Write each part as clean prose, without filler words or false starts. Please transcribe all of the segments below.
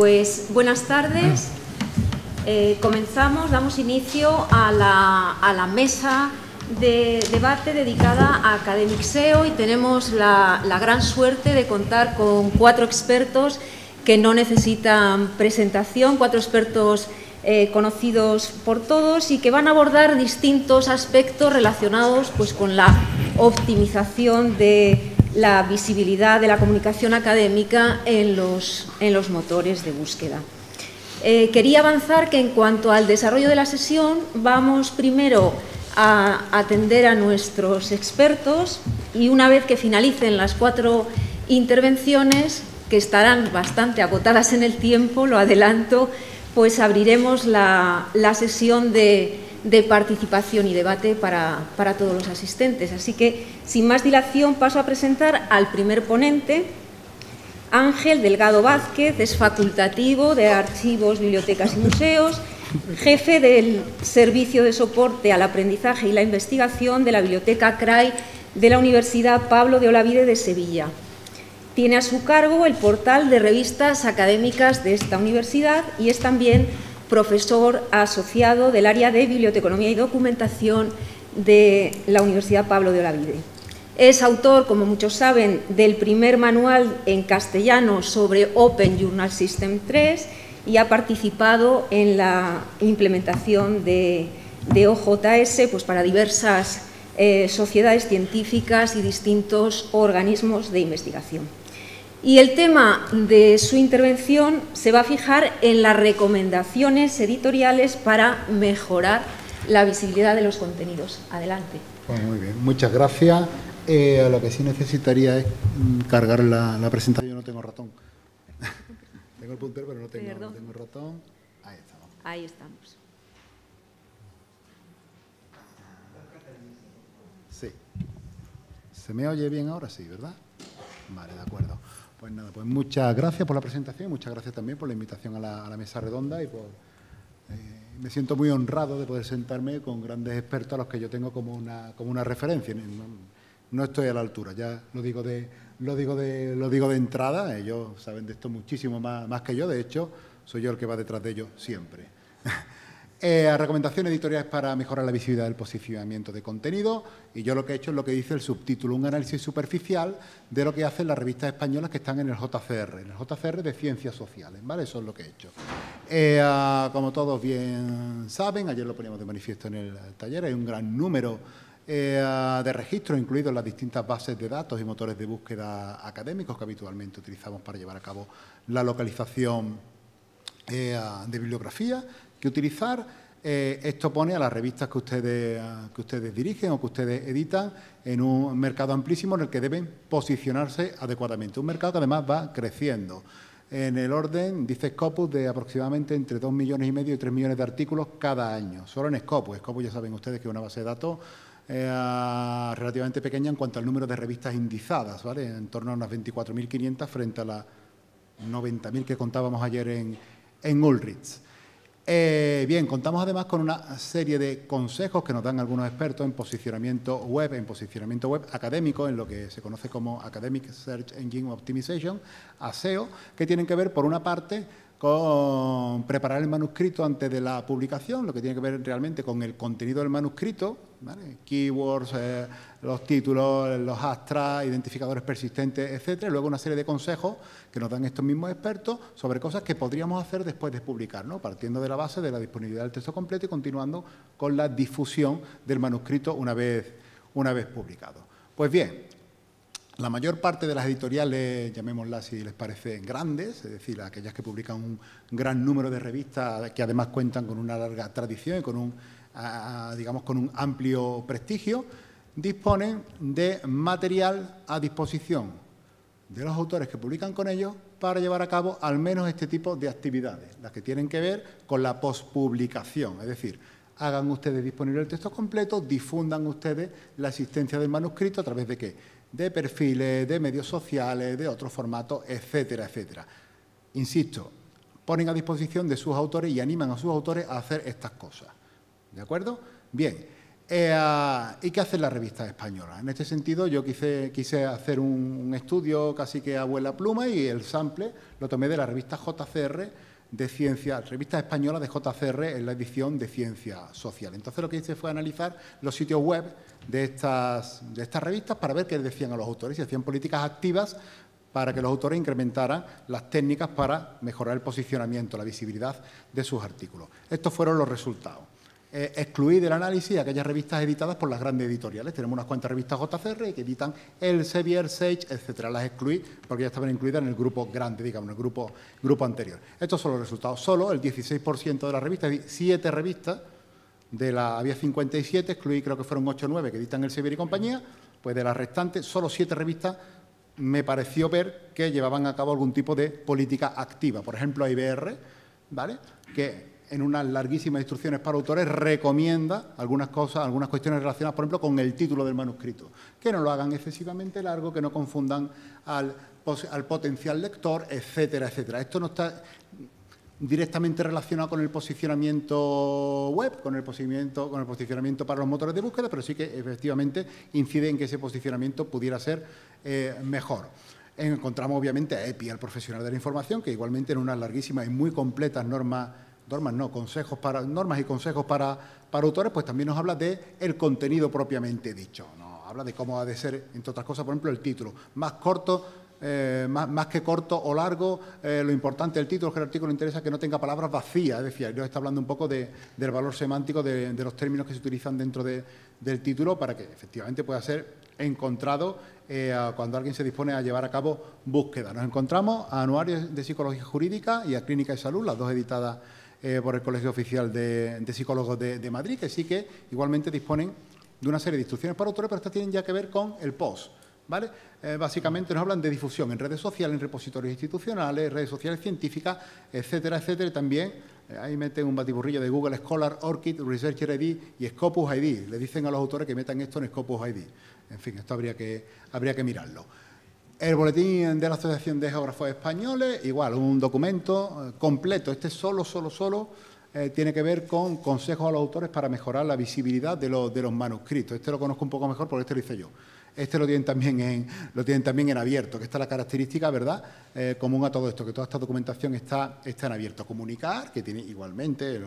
Pues buenas tardes. Comenzamos, damos inicio a la mesa de debate dedicada a Academic SEO y tenemos la gran suerte de contar con 4 expertos que no necesitan presentación, 4 expertos conocidos por todos y que van a abordar distintos aspectos relacionados pues, con la optimización de la visibilidad de la comunicación académica en los motores de búsqueda. Quería avanzar que en cuanto al desarrollo de la sesión vamos primero a atender a nuestros expertos y una vez que finalicen las 4 intervenciones, que estarán bastante agotadas en el tiempo, lo adelanto, pues abriremos la sesión de participación y debate para todos los asistentes. Así que, sin más dilación, paso a presentar al primer ponente. Ángel Delgado Vázquez es facultativo de Archivos, Bibliotecas y Museos, jefe del Servicio de Soporte al Aprendizaje y la Investigación de la Biblioteca CRAI de la Universidad Pablo de Olavide de Sevilla. Tiene a su cargo el portal de revistas académicas de esta universidad y es también profesor asociado del área de Biblioteconomía y Documentación de la Universidad Pablo de Olavide. Es autor, como muchos saben, del primer manual en castellano sobre Open Journal System 3 y ha participado en la implementación de OJS pues, para diversas sociedades científicas y distintos organismos de investigación. Y el tema de su intervención se va a fijar en las recomendaciones editoriales para mejorar la visibilidad de los contenidos. Adelante. Pues muy bien, muchas gracias. Lo que sí necesitaría es cargar la presentación. Yo no tengo ratón. Tengo el puntero, pero no tengo ratón. Ahí estamos. Ahí estamos. Sí. ¿Se me oye bien ahora? Sí, ¿verdad? Vale, de acuerdo. Pues nada, pues muchas gracias por la presentación y muchas gracias también por la invitación a la mesa redonda y por... me siento muy honrado de poder sentarme con grandes expertos a los que yo tengo como una referencia. No estoy a la altura, ya lo digo de entrada, ellos saben de esto muchísimo más que yo, de hecho, soy yo el que va detrás de ellos siempre. Recomendaciones editoriales para mejorar la visibilidad del posicionamiento de contenido y yo lo que he hecho es lo que dice el subtítulo, un análisis superficial de lo que hacen las revistas españolas que están en el JCR de Ciencias Sociales, ¿vale? Eso es lo que he hecho. Como todos bien saben, ayer lo poníamos de manifiesto en el taller, hay un gran número de registros incluidos en las distintas bases de datos y motores de búsqueda académicos que habitualmente utilizamos para llevar a cabo la localización de bibliografía que utilizar. Esto pone a las revistas que ustedes dirigen o que ustedes editan en un mercado amplísimo en el que deben posicionarse adecuadamente. Un mercado que además va creciendo. En el orden, dice Scopus, de aproximadamente entre 2,5 millones y 3 millones de artículos cada año. Solo en Scopus. Scopus ya saben ustedes que es una base de datos relativamente pequeña en cuanto al número de revistas indizadas, ¿vale? En torno a unas 24.500 frente a las 90.000 que contábamos ayer en Ulrich. Bien, contamos además con una serie de consejos que nos dan algunos expertos en posicionamiento web académico, en lo que se conoce como Academic Search Engine Optimization, ASEO, que tienen que ver, por una parte, con preparar el manuscrito antes de la publicación, lo que tiene que ver realmente con el contenido del manuscrito, ¿vale? Keywords, los títulos, los abstracts, identificadores persistentes, etcétera. Y luego una serie de consejos que nos dan estos mismos expertos sobre cosas que podríamos hacer después de publicar, ¿no? Partiendo de la base de la disponibilidad del texto completo y continuando con la difusión del manuscrito una vez publicado. Pues bien, la mayor parte de las editoriales, llamémoslas si les parece, grandes, es decir, aquellas que publican un gran número de revistas que además cuentan con una larga tradición y con un amplio prestigio, disponen de material a disposición de los autores que publican con ellos para llevar a cabo al menos este tipo de actividades, las que tienen que ver con la pospublicación, es decir, hagan ustedes disponible el texto completo, difundan ustedes la existencia del manuscrito a través de ¿qué? De perfiles, de medios sociales, de otros formatos, etcétera, etcétera. Insisto, ponen a disposición de sus autores y animan a sus autores a hacer estas cosas. ¿De acuerdo? Bien, ¿Y qué hacen las revistas españolas? En este sentido, yo quise hacer un estudio casi que a vuela pluma y el sample lo tomé de la revista JCR de Ciencia, revista española de JCR en la edición de Ciencia Social. Entonces, lo que hice fue analizar los sitios web de estas revistas para ver qué decían a los autores, si hacían políticas activas para que los autores incrementaran las técnicas para mejorar el posicionamiento, la visibilidad de sus artículos. Estos fueron los resultados. Excluí del análisis aquellas revistas editadas por las grandes editoriales. Tenemos unas cuantas revistas JCR que editan Elsevier, Sage, etcétera. Las excluí porque ya estaban incluidas en el grupo grande, digamos, en el grupo anterior. Estos son los resultados. Solo el 16% de las revistas, 7 revistas, había 57, excluí, creo que fueron 8 o 9 que editan Elsevier y compañía, pues de las restantes, solo 7 revistas me pareció ver que llevaban a cabo algún tipo de política activa. Por ejemplo, IBR, ¿vale?, que en unas larguísimas instrucciones para autores recomienda algunas cosas, algunas cuestiones relacionadas, por ejemplo, con el título del manuscrito. Que no lo hagan excesivamente largo, que no confundan al potencial lector, etcétera, etcétera. Esto no está directamente relacionado con el posicionamiento web, con el posicionamiento para los motores de búsqueda, pero sí que efectivamente incide en que ese posicionamiento pudiera ser mejor. Encontramos obviamente a EPI, al profesional de la información, que igualmente en unas larguísimas y muy completas normas y consejos para autores, pues también nos habla del contenido propiamente dicho, ¿no? Habla de cómo ha de ser, entre otras cosas, por ejemplo, el título. Más corto, más que corto o largo, lo importante del título es que el artículo interesa que no tenga palabras vacías, es decir, nos está hablando un poco del valor semántico de los términos que se utilizan dentro del título para que efectivamente pueda ser encontrado cuando alguien se dispone a llevar a cabo búsqueda. Nos encontramos a Anuarios de Psicología Jurídica y a Clínica de Salud, las dos editadas por el Colegio Oficial de Psicólogos de Madrid, que sí que igualmente disponen de una serie de instrucciones para autores, pero estas tienen ya que ver con el post, ¿vale? Básicamente nos hablan de difusión en redes sociales, en repositorios institucionales, redes sociales científicas, etcétera, etcétera, y también ahí meten un batiburrillo de Google Scholar, ORCID, Researcher ID y Scopus ID. Le dicen a los autores que metan esto en Scopus ID. En fin, esto habría que mirarlo. El boletín de la Asociación de Geógrafos Españoles, igual, un documento completo. Este solo tiene que ver con consejos a los autores para mejorar la visibilidad de los manuscritos. Este lo conozco un poco mejor porque este lo hice yo. Este lo tienen también en abierto, que esta es la característica, ¿verdad?, común a todo esto, que toda esta documentación está en abierto. Comunicar, que tiene igualmente,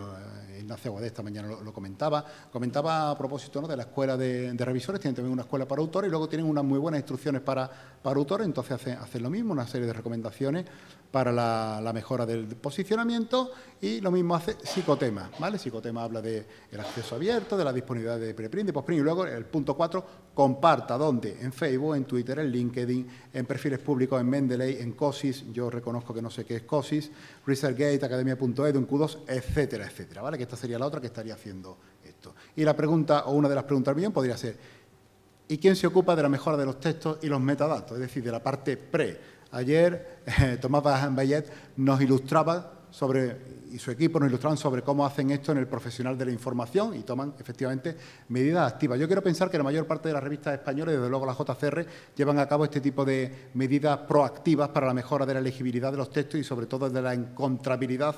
Ignacio Aguadé esta mañana lo comentaba a propósito, ¿no?, de la escuela de revisores, tienen también una escuela para autores y luego tienen unas muy buenas instrucciones para autores, entonces hacen lo mismo, una serie de recomendaciones para la mejora del posicionamiento y lo mismo hace Psicotema, ¿vale? Psicotema habla del acceso abierto, de la disponibilidad de preprint, de postprint y luego el punto 4, comparta, ¿dónde? En Facebook, en Twitter, en LinkedIn, en perfiles públicos, en Mendeley, en COSIS, yo reconozco que no sé qué es COSIS, ResearchGate, Academia.edu, en Q2, etcétera, etcétera, ¿vale? Que esta sería la otra que estaría haciendo esto. Y la pregunta, o una de las preguntas al millón podría ser, ¿y quién se ocupa de la mejora de los textos y los metadatos? Es decir, de la parte pre. Ayer Tomás Bayet nos ilustraba y su equipo nos ilustraban sobre cómo hacen esto en el profesional de la información y toman efectivamente medidas activas. Yo quiero pensar que la mayor parte de las revistas españolas, desde luego la JCR, llevan a cabo este tipo de medidas proactivas para la mejora de la legibilidad de los textos y sobre todo de la encontrabilidad,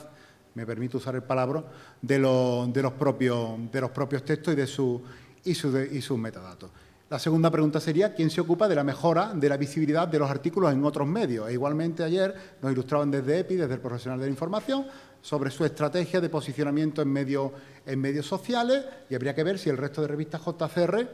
me permito usar el palabra, de los propios textos y sus metadatos. La segunda pregunta sería, ¿quién se ocupa de la mejora de la visibilidad de los artículos en otros medios? E igualmente ayer nos ilustraban desde EPI, desde el profesional de la información, sobre su estrategia de posicionamiento en medios sociales y habría que ver si el resto de revistas JCR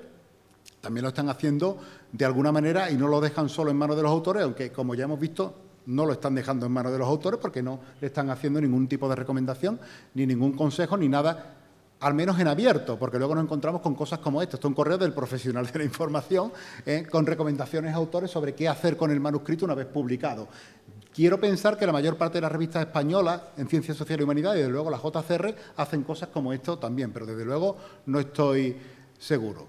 también lo están haciendo de alguna manera y no lo dejan solo en manos de los autores, aunque como ya hemos visto no lo están dejando en manos de los autores porque no le están haciendo ningún tipo de recomendación, ni ningún consejo, ni nada, al menos en abierto, porque luego nos encontramos con cosas como esto. Esto es un correo del profesional de la información con recomendaciones a autores sobre qué hacer con el manuscrito una vez publicado. Quiero pensar que la mayor parte de las revistas españolas en Ciencias Sociales y Humanidades, y desde luego la JCR, hacen cosas como esto también, pero desde luego no estoy seguro.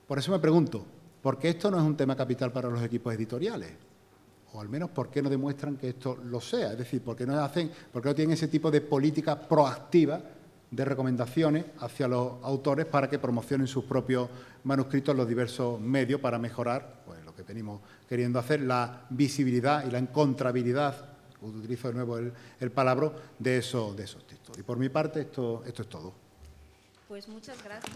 Por eso me pregunto, ¿por qué esto no es un tema capital para los equipos editoriales? O al menos, ¿por qué no demuestran que esto lo sea? Es decir, ¿por qué no tienen ese tipo de política proactiva de recomendaciones hacia los autores para que promocionen sus propios manuscritos en los diversos medios para mejorar, pues, lo que venimos queriendo hacer, la visibilidad y la encontrabilidad, utilizo de nuevo el palabra, de esos textos? Y por mi parte, esto es todo. Pues muchas gracias.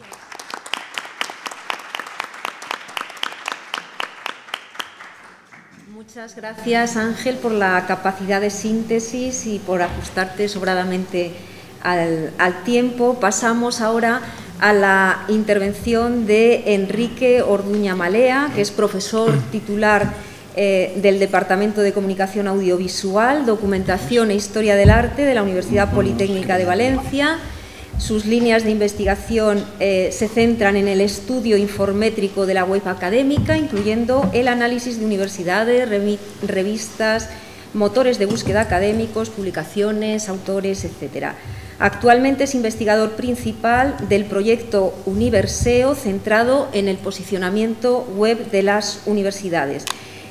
Muchas gracias, Ángel, por la capacidad de síntesis y por ajustarte sobradamente al tiempo. Pasamos ahora a la intervención de Enrique Orduña Malea, que es profesor titular del Departamento de Comunicación Audiovisual, Documentación e Historia del Arte de la Universidad Politécnica de Valencia. Sus líneas de investigación se centran en el estudio informétrico de la web académica, incluyendo el análisis de universidades, revistas, motores de búsqueda académicos, publicaciones, autores, etc. Actualmente es investigador principal del proyecto Universeo, centrado en el posicionamiento web de las universidades.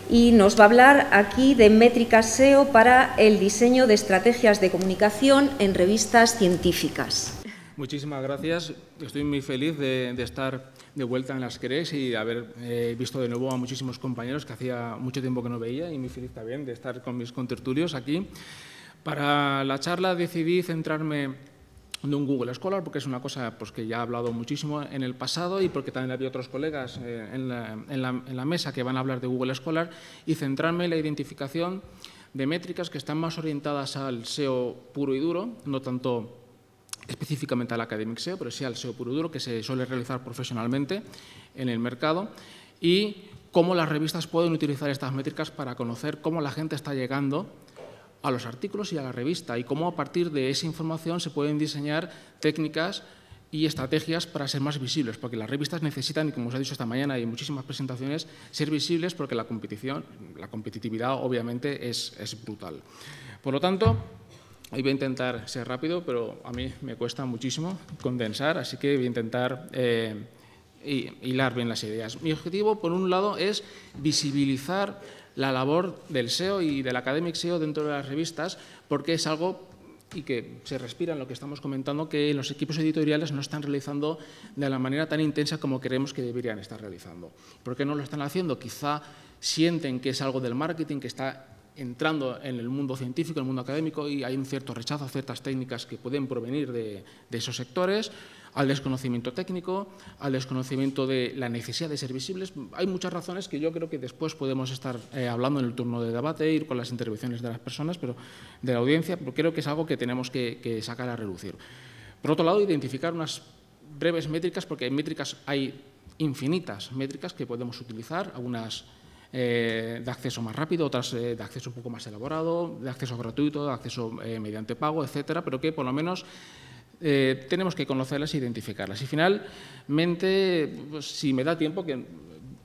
Y nos va a hablar aquí de métricas SEO para el diseño de estrategias de comunicación en revistas científicas. Muchísimas gracias. Estoy muy feliz de estar de vuelta en las CRES y de haber visto de nuevo a muchísimos compañeros que hacía mucho tiempo que no veía, y muy feliz también de estar con mis contertulios aquí. Para la charla decidí centrarme en un Google Scholar, porque es una cosa pues, que ya he hablado muchísimo en el pasado, y porque también había otros colegas en la mesa que van a hablar de Google Scholar, y centrarme en la identificación de métricas que están más orientadas al SEO puro y duro, no tanto específicamente al Academic SEO, pero sí al SEO puro y duro, que se suele realizar profesionalmente en el mercado, y cómo las revistas pueden utilizar estas métricas para conocer cómo la gente está llegando a los artículos y a la revista, y cómo a partir de esa información se pueden diseñar técnicas y estrategias para ser más visibles, porque las revistas necesitan, y como os he dicho esta mañana y en muchísimas presentaciones, ser visibles porque la competitividad obviamente es brutal. Por lo tanto, hoy voy a intentar ser rápido, pero a mí me cuesta muchísimo condensar, así que voy a intentar hilar bien las ideas. Mi objetivo, por un lado, es visibilizar la labor del SEO y del Academic SEO dentro de las revistas, porque es algo y que se respira en lo que estamos comentando, que los equipos editoriales no están realizando de la manera tan intensa como creemos que deberían estar realizando. ¿Por qué no lo están haciendo? Quizá sienten que es algo del marketing que está entrando en el mundo científico, en el mundo académico, y hay un cierto rechazo a ciertas técnicas que pueden provenir de esos sectores, al desconocimiento técnico, al desconocimiento de la necesidad de ser visibles. Hay muchas razones que yo creo que después podemos estar hablando en el turno de debate, ir con las intervenciones de las personas, pero de la audiencia, pero creo que es algo que tenemos que sacar a relucir. Por otro lado, identificar unas breves métricas, porque métricas hay infinitas métricas que podemos utilizar, algunas de acceso más rápido, otras de acceso un poco más elaborado, de acceso gratuito, de acceso mediante pago, etcétera, pero que por lo menos tenemos que conocerlas e identificarlas. Y finalmente, pues, si me da tiempo, que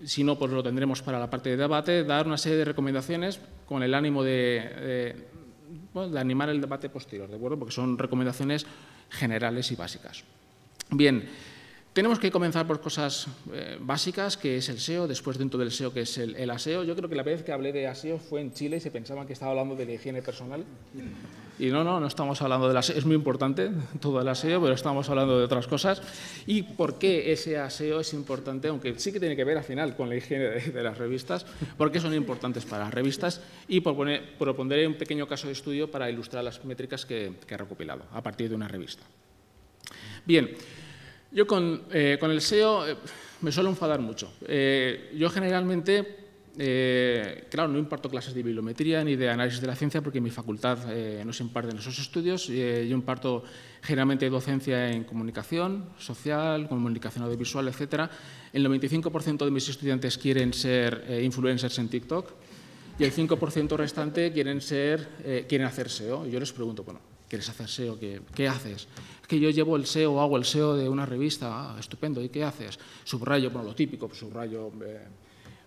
si no, pues lo tendremos para la parte de debate, dar una serie de recomendaciones con el ánimo de animar el debate posterior, ¿de acuerdo? Porque son recomendaciones generales y básicas. Bien. Tenemos que comenzar por cosas básicas, que es el SEO, después dentro del SEO, que es el ASEO. Yo creo que la vez que hablé de ASEO fue en Chile y se pensaban que estaba hablando de la higiene personal. Y no estamos hablando de la ASEO. Es muy importante todo el ASEO, pero estamos hablando de otras cosas. ¿Y por qué ese ASEO es importante? Aunque sí que tiene que ver al final con la higiene de las revistas, porque son importantes para las revistas, y propondré un pequeño caso de estudio para ilustrar las métricas que he recopilado a partir de una revista. Bien. Yo con el SEO me suelo enfadar mucho. Yo generalmente, claro, no imparto clases de bibliometría ni de análisis de la ciencia porque en mi facultad no se imparten esos estudios. Yo imparto generalmente docencia en comunicación social, comunicación audiovisual, etcétera. El 95% de mis estudiantes quieren ser influencers en TikTok y el 5% restante quieren hacer SEO. Y yo les pregunto, bueno, ¿quieres hacer SEO? ¿Qué haces? Es que yo llevo el SEO, hago el SEO de una revista. Ah, estupendo. ¿Y qué haces? Subrayo, bueno, lo típico, pues subrayo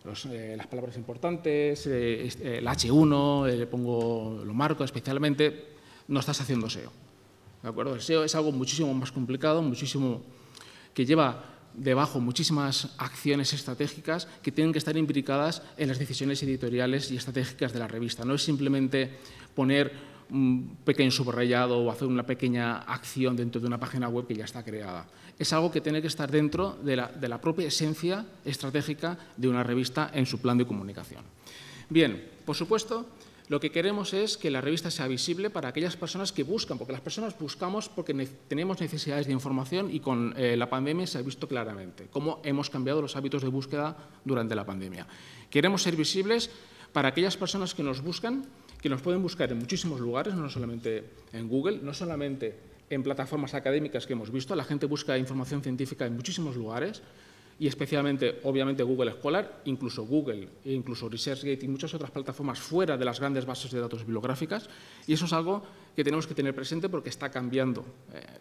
las palabras importantes, el H1, lo marco especialmente. No estás haciendo SEO. ¿De acuerdo? El SEO es algo muchísimo más complicado, que lleva debajo muchísimas acciones estratégicas que tienen que estar imbricadas en las decisiones editoriales y estratégicas de la revista. No es simplemente poner un pequeño subrayado o hacer una pequeña acción dentro de una página web que ya está creada. Es algo que tiene que estar dentro de la propia esencia estratégica de una revista en su plan de comunicación. Bien, por supuesto, Lo que queremos es que la revista sea visible para aquellas personas que buscan, porque las personas buscamos porque tenemos necesidades de información y con la pandemia se ha visto claramente cómo hemos cambiado los hábitos de búsqueda durante la pandemia. Queremos ser visibles para aquellas personas que nos buscan, que nos pueden buscar en muchísimos lugares, no solamente en Google, no solamente en plataformas académicas que hemos visto, la gente busca información científica en muchísimos lugares, y especialmente, obviamente, Google Scholar, incluso Google, e incluso ResearchGate y muchas otras plataformas fuera de las grandes bases de datos bibliográficas, y eso es algo que tenemos que tener presente porque está cambiando.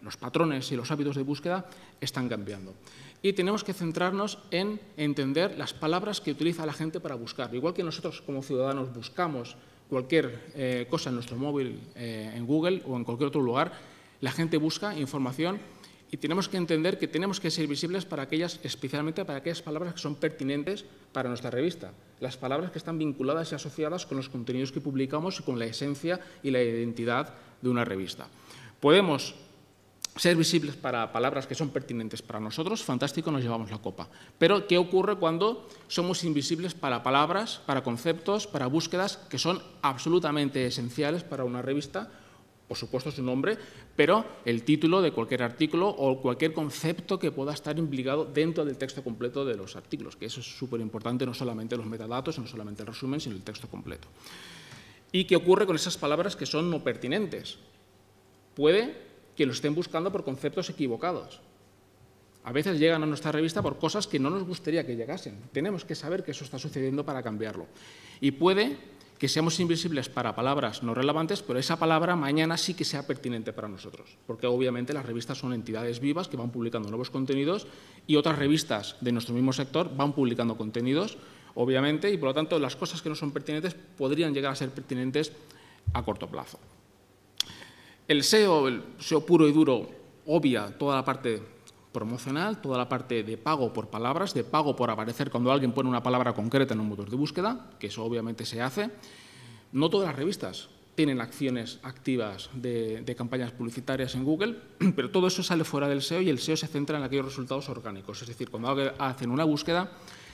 Los patrones y los hábitos de búsqueda están cambiando. Y tenemos que centrarnos en entender las palabras que utiliza la gente para buscar. Igual que nosotros como ciudadanos buscamos cualquier cosa en nuestro móvil, en Google o en cualquier otro lugar, la gente busca información. Y tenemos que entender que tenemos que ser visibles para especialmente para aquellas palabras que son pertinentes para nuestra revista. Las palabras que están vinculadas y asociadas con los contenidos que publicamos y con la esencia y la identidad de una revista. Podemos ser visibles para palabras que son pertinentes para nosotros, fantástico, nos llevamos la copa. Pero, ¿qué ocurre cuando somos invisibles para palabras, para conceptos, para búsquedas que son absolutamente esenciales para una revista? Por supuesto su nombre, pero el título de cualquier artículo o cualquier concepto que pueda estar implicado dentro del texto completo de los artículos, que eso es súper importante, no solamente los metadatos, no solamente el resumen, sino el texto completo. ¿Y qué ocurre con esas palabras que son no pertinentes? Puede que lo estén buscando por conceptos equivocados. A veces llegan a nuestra revista por cosas que no nos gustaría que llegasen. Tenemos que saber que eso está sucediendo para cambiarlo. Y puede que seamos invisibles para palabras no relevantes, pero esa palabra mañana sí que sea pertinente para nosotros, porque obviamente las revistas son entidades vivas que van publicando nuevos contenidos y otras revistas de nuestro mismo sector van publicando contenidos, obviamente, y por lo tanto las cosas que no son pertinentes podrían llegar a ser pertinentes a corto plazo. El SEO puro y duro, obvia toda la parte promocional, toda la parte de pago por palabras, de pago por aparecer cuando alguien pone una palabra concreta en un motor de búsqueda, que eso obviamente se hace. No todas las revistas tienen acciones activas de campañas publicitarias en Google, pero todo eso sale fuera del SEO y el SEO se centra en aquellos resultados orgánicos, es decir, cuando hacen una búsqueda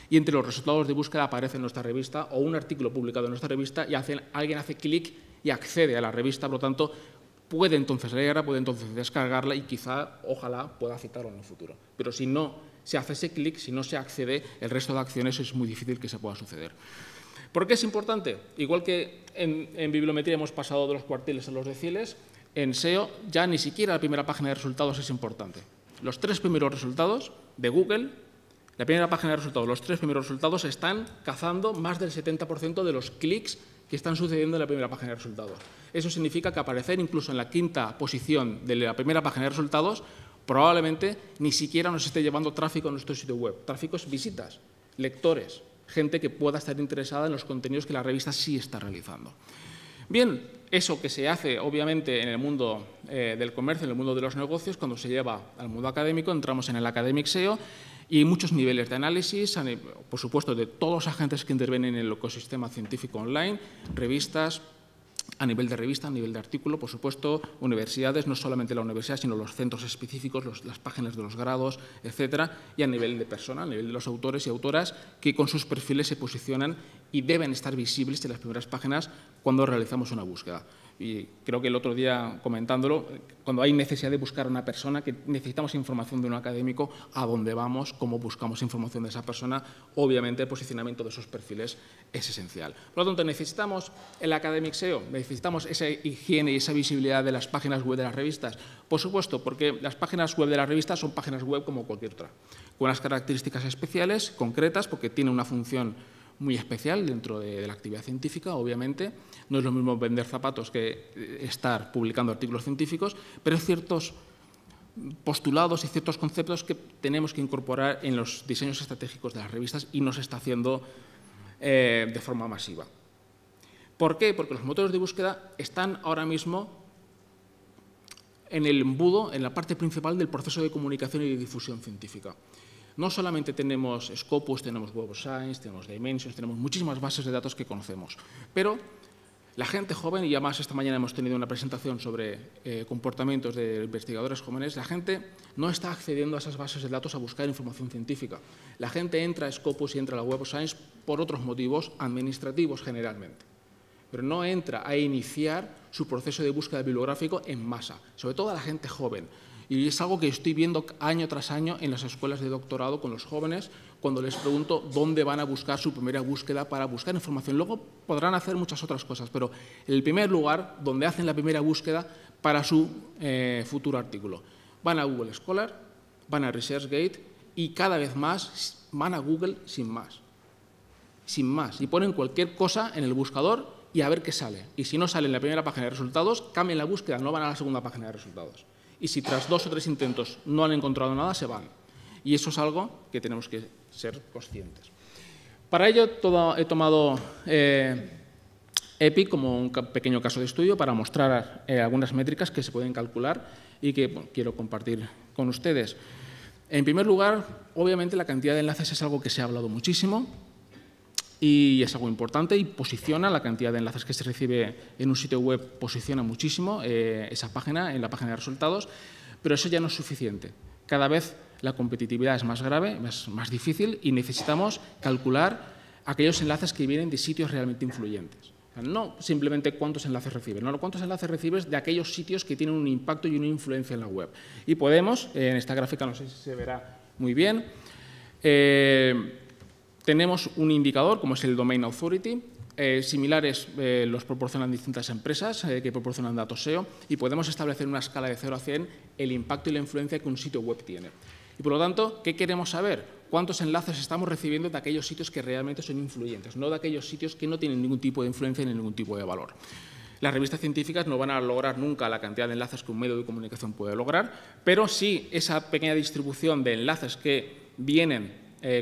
y entre los resultados de búsqueda aparece en nuestra revista o un artículo publicado en nuestra revista y alguien hace clic y accede a la revista, por lo tanto, puede entonces leerla, puede entonces descargarla y quizá, ojalá, pueda citarlo en el futuro. Pero si no se hace ese clic, si no se accede, el resto de acciones es muy difícil que se pueda suceder. ¿Por qué es importante? Igual que en bibliometría hemos pasado de los cuartiles a los deciles, en SEO ya ni siquiera la primera página de resultados es importante. Los 3 primeros resultados de Google, la primera página de resultados, los 3 primeros resultados están cazando más del 70% de los clics que están sucediendo en la primera página de resultados. Eso significa que aparecer incluso en la 5ª posición de la primera página de resultados probablemente ni siquiera nos esté llevando tráfico a nuestro sitio web. Tráfico es visitas, lectores, gente que pueda estar interesada en los contenidos que la revista sí está realizando. Bien, eso que se hace obviamente en el mundo del comercio, en el mundo de los negocios, cuando se lleva al mundo académico, entramos en el Academic SEO y hay muchos niveles de análisis, por supuesto, de todos los agentes que intervienen en el ecosistema científico online, revistas, a nivel de revista, a nivel de artículo, por supuesto, universidades, no solamente la universidad, sino los centros específicos, las páginas de los grados, etcétera, y a nivel de persona, a nivel de los autores y autoras que con sus perfiles se posicionan y deben estar visibles en las primeras páginas cuando realizamos una búsqueda. Y creo que el otro día, comentándolo, cuando hay necesidad de buscar a una persona, que necesitamos información de un académico, a dónde vamos, cómo buscamos información de esa persona, obviamente el posicionamiento de esos perfiles es esencial. Por lo tanto, necesitamos el Academic SEO, necesitamos esa higiene y esa visibilidad de las páginas web de las revistas. Por supuesto, porque las páginas web de las revistas son páginas web como cualquier otra, con unas características especiales, concretas, porque tiene una función muy especial dentro de la actividad científica, obviamente. No es lo mismo vender zapatos que estar publicando artículos científicos, pero hay ciertos postulados y ciertos conceptos que tenemos que incorporar en los diseños estratégicos de las revistas y no se está haciendo de forma masiva. ¿Por qué? Porque los motores de búsqueda están ahora mismo en el embudo, en la parte principal del proceso de comunicación y de difusión científica. No solamente tenemos Scopus, tenemos Web of Science, tenemos Dimensions, tenemos muchísimas bases de datos que conocemos, pero la gente joven, y además esta mañana hemos tenido una presentación sobre comportamientos de investigadores jóvenes, la gente no está accediendo a esas bases de datos a buscar información científica. La gente entra a Scopus y entra a la Web of Science por otros motivos administrativos generalmente. pero no entra a iniciar su proceso de búsqueda bibliográfico en masa, sobre todo a la gente joven. Y es algo que estoy viendo año tras año en las escuelas de doctorado con los jóvenes, cuando les pregunto dónde van a buscar su primera búsqueda para buscar información. Luego podrán hacer muchas otras cosas, pero el primer lugar donde hacen la primera búsqueda para su futuro artículo. Van a Google Scholar, van a ResearchGate y cada vez más van a Google sin más. Sin más. Y ponen cualquier cosa en el buscador y a ver qué sale. Y si no sale en la primera página de resultados, cambian la búsqueda, no van a la segunda página de resultados. Y si tras 2 o 3 intentos no han encontrado nada, se van. Y eso es algo que tenemos que ser conscientes. Para ello he tomado EPI como un pequeño caso de estudio para mostrar algunas métricas que se pueden calcular y que quiero compartir con ustedes. En primer lugar, obviamente la cantidad de enlaces es algo que se ha hablado muchísimo y es algo importante y posiciona, la cantidad de enlaces que se recibe en un sitio web posiciona muchísimo esa página en la página de resultados, pero eso ya no es suficiente. Cada vez la competitividad es más grave, es más difícil y necesitamos calcular aquellos enlaces que vienen de sitios realmente influyentes. No simplemente cuántos enlaces recibes, no, cuántos enlaces recibes de aquellos sitios que tienen un impacto y una influencia en la web. Y podemos, en esta gráfica no sé si se verá muy bien, tenemos un indicador como es el Domain Authority, similares los proporcionan distintas empresas que proporcionan datos SEO y podemos establecer una escala de 0 a 100 el impacto y la influencia que un sitio web tiene. Y por lo tanto, ¿qué queremos saber? ¿Cuántos enlaces estamos recibiendo de aquellos sitios que realmente son influyentes, no de aquellos sitios que no tienen ningún tipo de influencia ni ningún tipo de valor? Las revistas científicas no van a lograr nunca la cantidad de enlaces que un medio de comunicación puede lograr, pero sí esa pequeña distribución de enlaces que vienen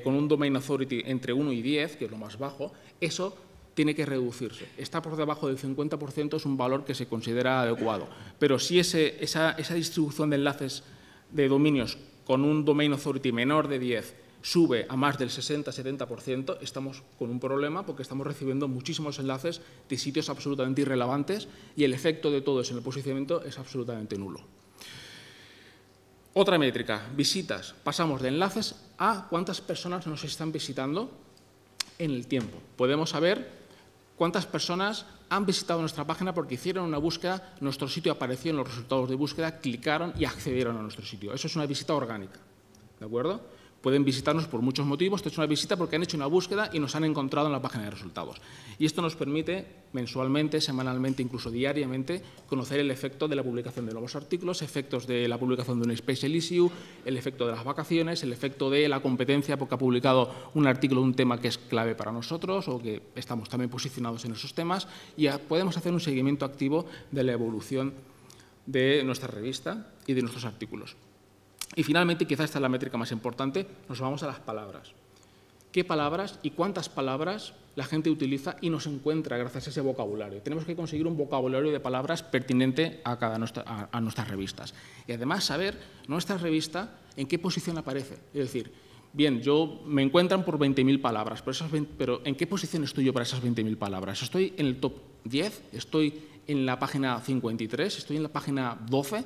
con un Domain Authority entre 1 y 10, que es lo más bajo, eso tiene que reducirse. Está por debajo del 50%, es un valor que se considera adecuado, pero si esa distribución de enlaces de dominios con un Domain Authority menor de 10 sube a más del 60-70%, estamos con un problema porque estamos recibiendo muchísimos enlaces de sitios absolutamente irrelevantes y el efecto de todo eso en el posicionamiento es absolutamente nulo. Otra métrica, visitas. Pasamos de enlaces a cuántas personas nos están visitando en el tiempo. Podemos saber cuántas personas han visitado nuestra página porque hicieron una búsqueda, nuestro sitio apareció en los resultados de búsqueda, clicaron y accedieron a nuestro sitio. Eso es una visita orgánica, ¿de acuerdo? Pueden visitarnos por muchos motivos, esto es una visita porque han hecho una búsqueda y nos han encontrado en la página de resultados. Y esto nos permite mensualmente, semanalmente, incluso diariamente, conocer el efecto de la publicación de nuevos artículos, efectos de la publicación de un special issue, el efecto de las vacaciones, el efecto de la competencia porque ha publicado un artículo de un tema que es clave para nosotros o que estamos también posicionados en esos temas y podemos hacer un seguimiento activo de la evolución de nuestra revista y de nuestros artículos. Y finalmente, quizás esta es la métrica más importante, nos vamos a las palabras. ¿Qué palabras y cuántas palabras la gente utiliza y nos encuentra gracias a ese vocabulario? Tenemos que conseguir un vocabulario de palabras pertinente a nuestras revistas. Y además saber nuestra revista en qué posición aparece. Es decir, bien, me encuentran por 20.000 palabras, pero ¿en qué posición estoy yo para esas 20.000 palabras? ¿Estoy en el top 10? ¿Estoy en la página 53? ¿Estoy en la página 12?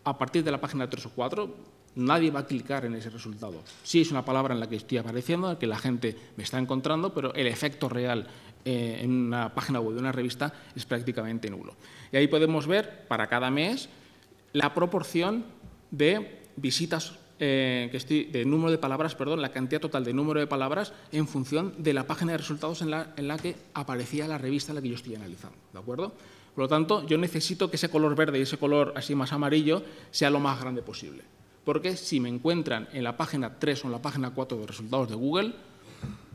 A partir de la página 3 o 4, nadie va a clicar en ese resultado. Sí es una palabra en la que estoy apareciendo, en la que la gente me está encontrando, pero el efecto real en una página web de una revista es prácticamente nulo. Y ahí podemos ver, para cada mes, la proporción de visitas, de número de palabras, perdón, la cantidad total de número de palabras en función de la página de resultados en la que aparecía la revista en la que yo estoy analizando, ¿de acuerdo? Por lo tanto, yo necesito que ese color verde y ese color así más amarillo sea lo más grande posible. Porque si me encuentran en la página 3 o en la página 4 de resultados de Google,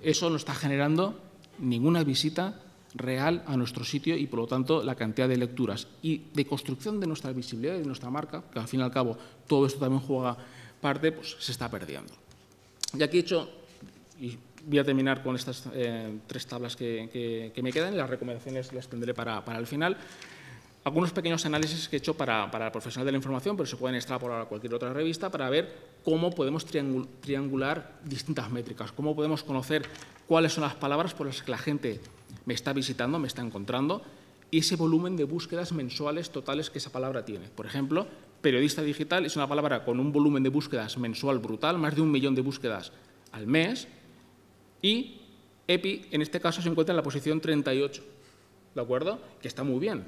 eso no está generando ninguna visita real a nuestro sitio y, por lo tanto, la cantidad de lecturas y de construcción de nuestra visibilidad y de nuestra marca, que al fin y al cabo todo esto también juega parte, pues se está perdiendo. Y aquí he hecho, y voy a terminar con estas 3 tablas que me quedan, y las recomendaciones las tendré para el final. Algunos pequeños análisis que he hecho para el profesional de la información, pero se pueden extrapolar a cualquier otra revista para ver cómo podemos triangular distintas métricas, cómo podemos conocer cuáles son las palabras por las que la gente me está visitando, me está encontrando, y ese volumen de búsquedas mensuales totales que esa palabra tiene. Por ejemplo, periodista digital es una palabra con un volumen de búsquedas mensual brutal, más de 1 millón de búsquedas al mes, y EPI, en este caso, se encuentra en la posición 38. ¿de acuerdo? Que está muy bien.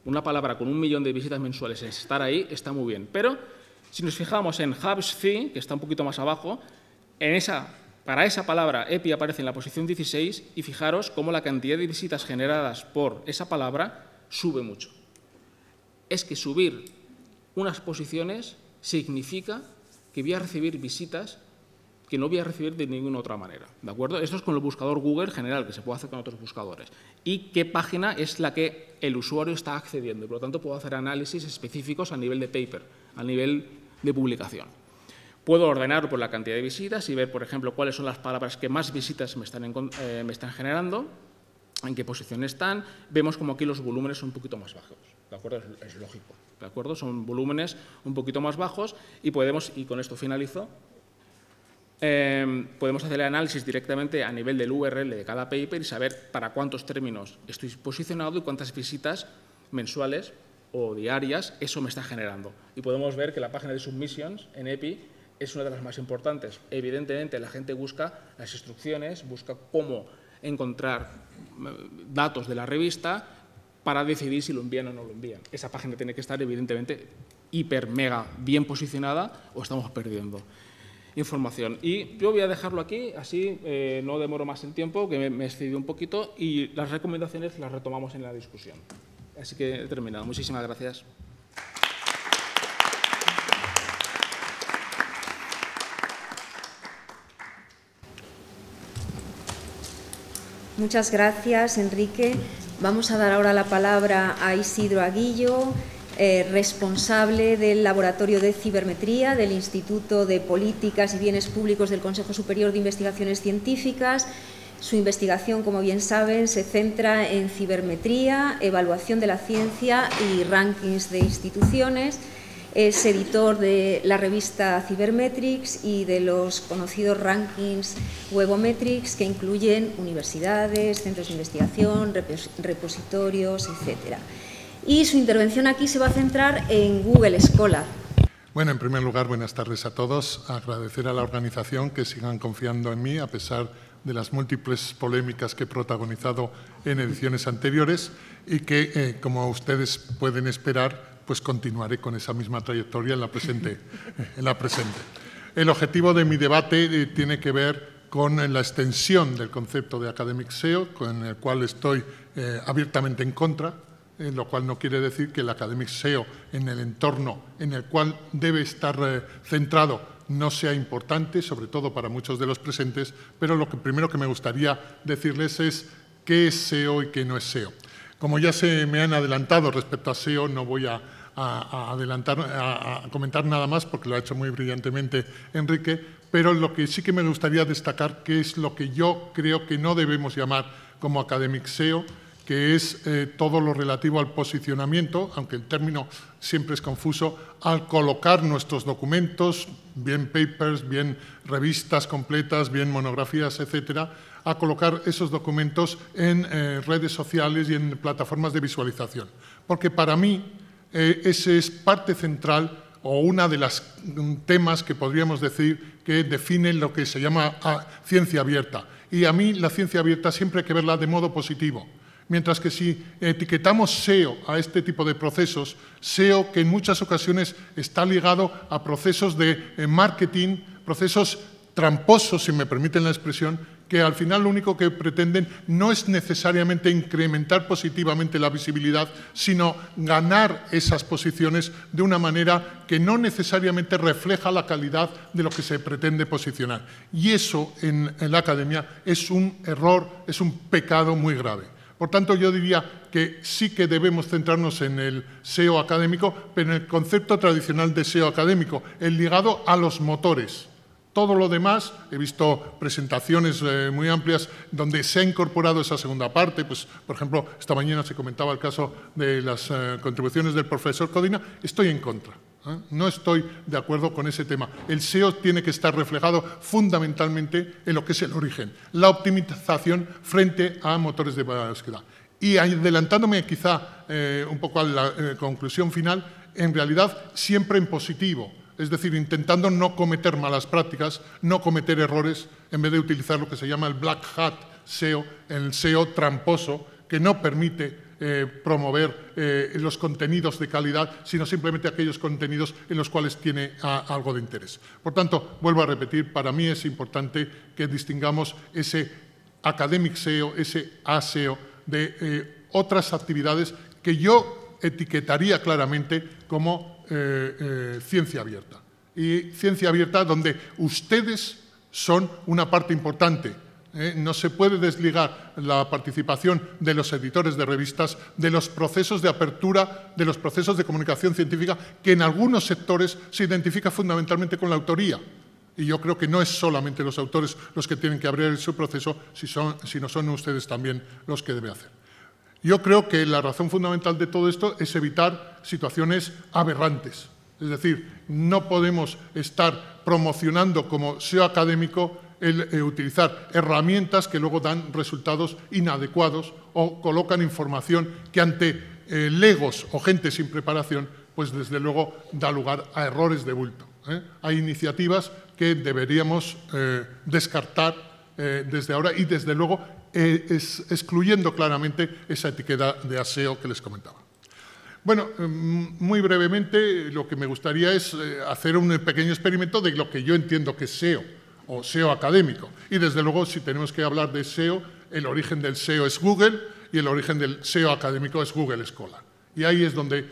Una palabra con 1 millón de visitas mensuales, estar ahí, está muy bien. Pero si nos fijamos en Hubsphy, que está un poquito más abajo, para esa palabra EPI aparece en la posición 16 y fijaros cómo la cantidad de visitas generadas por esa palabra sube mucho. Es que subir unas posiciones significa que voy a recibir visitas que no voy a recibir de ninguna otra manera, ¿de acuerdo? Esto es con el buscador Google general, que se puede hacer con otros buscadores. Y qué página es la que el usuario está accediendo. Por lo tanto, puedo hacer análisis específicos a nivel de paper, a nivel de publicación. Puedo ordenarlo por la cantidad de visitas y ver, por ejemplo, cuáles son las palabras que más visitas me están generando, en qué posición están. Vemos como aquí los volúmenes son un poquito más bajos, ¿de acuerdo? Es lógico, ¿de acuerdo? Son volúmenes un poquito más bajos y podemos, y con esto finalizo, podemos hacer el análisis directamente a nivel del URL de cada paper y saber para cuántos términos estoy posicionado y cuántas visitas mensuales o diarias eso me está generando. Y podemos ver que la página de submissions en EPI es una de las más importantes. Evidentemente, la gente busca las instrucciones, busca cómo encontrar datos de la revista para decidir si lo envían o no lo envían. Esa página tiene que estar, evidentemente, hiper, mega bien posicionada o estamos perdiendo información. Y yo voy a dejarlo aquí, así no demoro más el tiempo, que me he excedido un poquito, y las recomendaciones las retomamos en la discusión. Así que he terminado. Muchísimas gracias. Muchas gracias, Enrique. Vamos a dar ahora la palabra a Isidro Aguillo, responsable del Laboratorio de Cibermetría del Instituto de Políticas y Bienes Públicos del Consejo Superior de Investigaciones Científicas. Su investigación, como bien saben, se centra en cibermetría, evaluación de la ciencia y rankings de instituciones. Es editor de la revista Cybermetrics y de los conocidos rankings Webometrics, que incluyen universidades, centros de investigación, repositorios, etcétera. Y su intervención aquí se va a centrar en Google Scholar. Bueno, en primer lugar, buenas tardes a todos. Agradecer a la organización que sigan confiando en mí, a pesar de las múltiples polémicas que he protagonizado en ediciones anteriores y que, como ustedes pueden esperar, pues continuaré con esa misma trayectoria en la presente. El objetivo de mi debate tiene que ver con la extensión del concepto de Academic SEO, con el cual estoy abiertamente en contra, lo cual no quiere decir que el Academic SEO en el entorno en el cual debe estar centrado no sea importante, sobre todo para muchos de los presentes, pero lo que primero que me gustaría decirles es qué es SEO y qué no es SEO. Como ya se me han adelantado respecto a SEO, no voy a comentar nada más porque lo ha hecho muy brillantemente Enrique, pero lo que sí que me gustaría destacar que es lo que yo creo que no debemos llamar como Academic SEO, que es todo lo relativo al posicionamiento, aunque el término siempre es confuso, al colocar nuestros documentos, bien papers, bien revistas completas, bien monografías, etcétera, a colocar esos documentos en redes sociales y en plataformas de visualización. Porque para mí ese es parte central o una de las temas que podríamos decir que definen lo que se llama ciencia abierta. Y a mí la ciencia abierta siempre hay que verla de modo positivo. Mientras que si etiquetamos SEO a este tipo de procesos, SEO que en muchas ocasiones está ligado a procesos de marketing, procesos tramposos, si me permiten la expresión, que al final lo único que pretenden no es necesariamente incrementar positivamente la visibilidad, sino ganar esas posiciones de una manera que no necesariamente refleja la calidad de lo que se pretende posicionar. Y eso en la academia es un error, es un pecado muy grave. Por tanto, yo diría que sí que debemos centrarnos en el SEO académico, pero en el concepto tradicional de SEO académico, el ligado a los motores. Todo lo demás, he visto presentaciones muy amplias donde se ha incorporado esa segunda parte, pues, por ejemplo, esta mañana se comentaba el caso de las contribuciones del profesor Codina, estoy en contra. No estoy de acuerdo con ese tema. El SEO tiene que estar reflejado fundamentalmente en lo que es el origen, la optimización frente a motores de búsqueda. Y adelantándome quizá un poco a la conclusión final, en realidad siempre en positivo, es decir, intentando no cometer malas prácticas, no cometer errores, en vez de utilizar lo que se llama el black hat SEO, el SEO tramposo, que no permite promover los contenidos de calidad, sino simplemente aquellos contenidos en los cuales tiene algo de interés. Por tanto, vuelvo a repetir, para mí es importante que distingamos ese academic SEO, ese ASEO, de otras actividades que yo etiquetaría claramente como ciencia abierta. Y ciencia abierta donde ustedes son una parte importante. No se puede desligar la participación de los editores de revistas de los procesos de apertura, de los procesos de comunicación científica, que en algunos sectores se identifica fundamentalmente con la autoría. Y yo creo que no es solamente los autores los que tienen que abrir su proceso, sino son ustedes también los que deben hacer. Yo creo que la razón fundamental de todo esto es evitar situaciones aberrantes. Es decir, no podemos estar promocionando como SEO académico el utilizar herramientas que luego dan resultados inadecuados o colocan información que ante legos o gente sin preparación, pues desde luego da lugar a errores de bulto. Hay iniciativas que deberíamos descartar desde ahora y desde luego excluyendo claramente esa etiqueta de ASEO que les comentaba. Bueno, muy brevemente lo que me gustaría es hacer un pequeño experimento de lo que yo entiendo que es SEO o SEO académico. Y desde luego, si tenemos que hablar de SEO, el origen del SEO es Google y el origen del SEO académico es Google Scholar. Y ahí es donde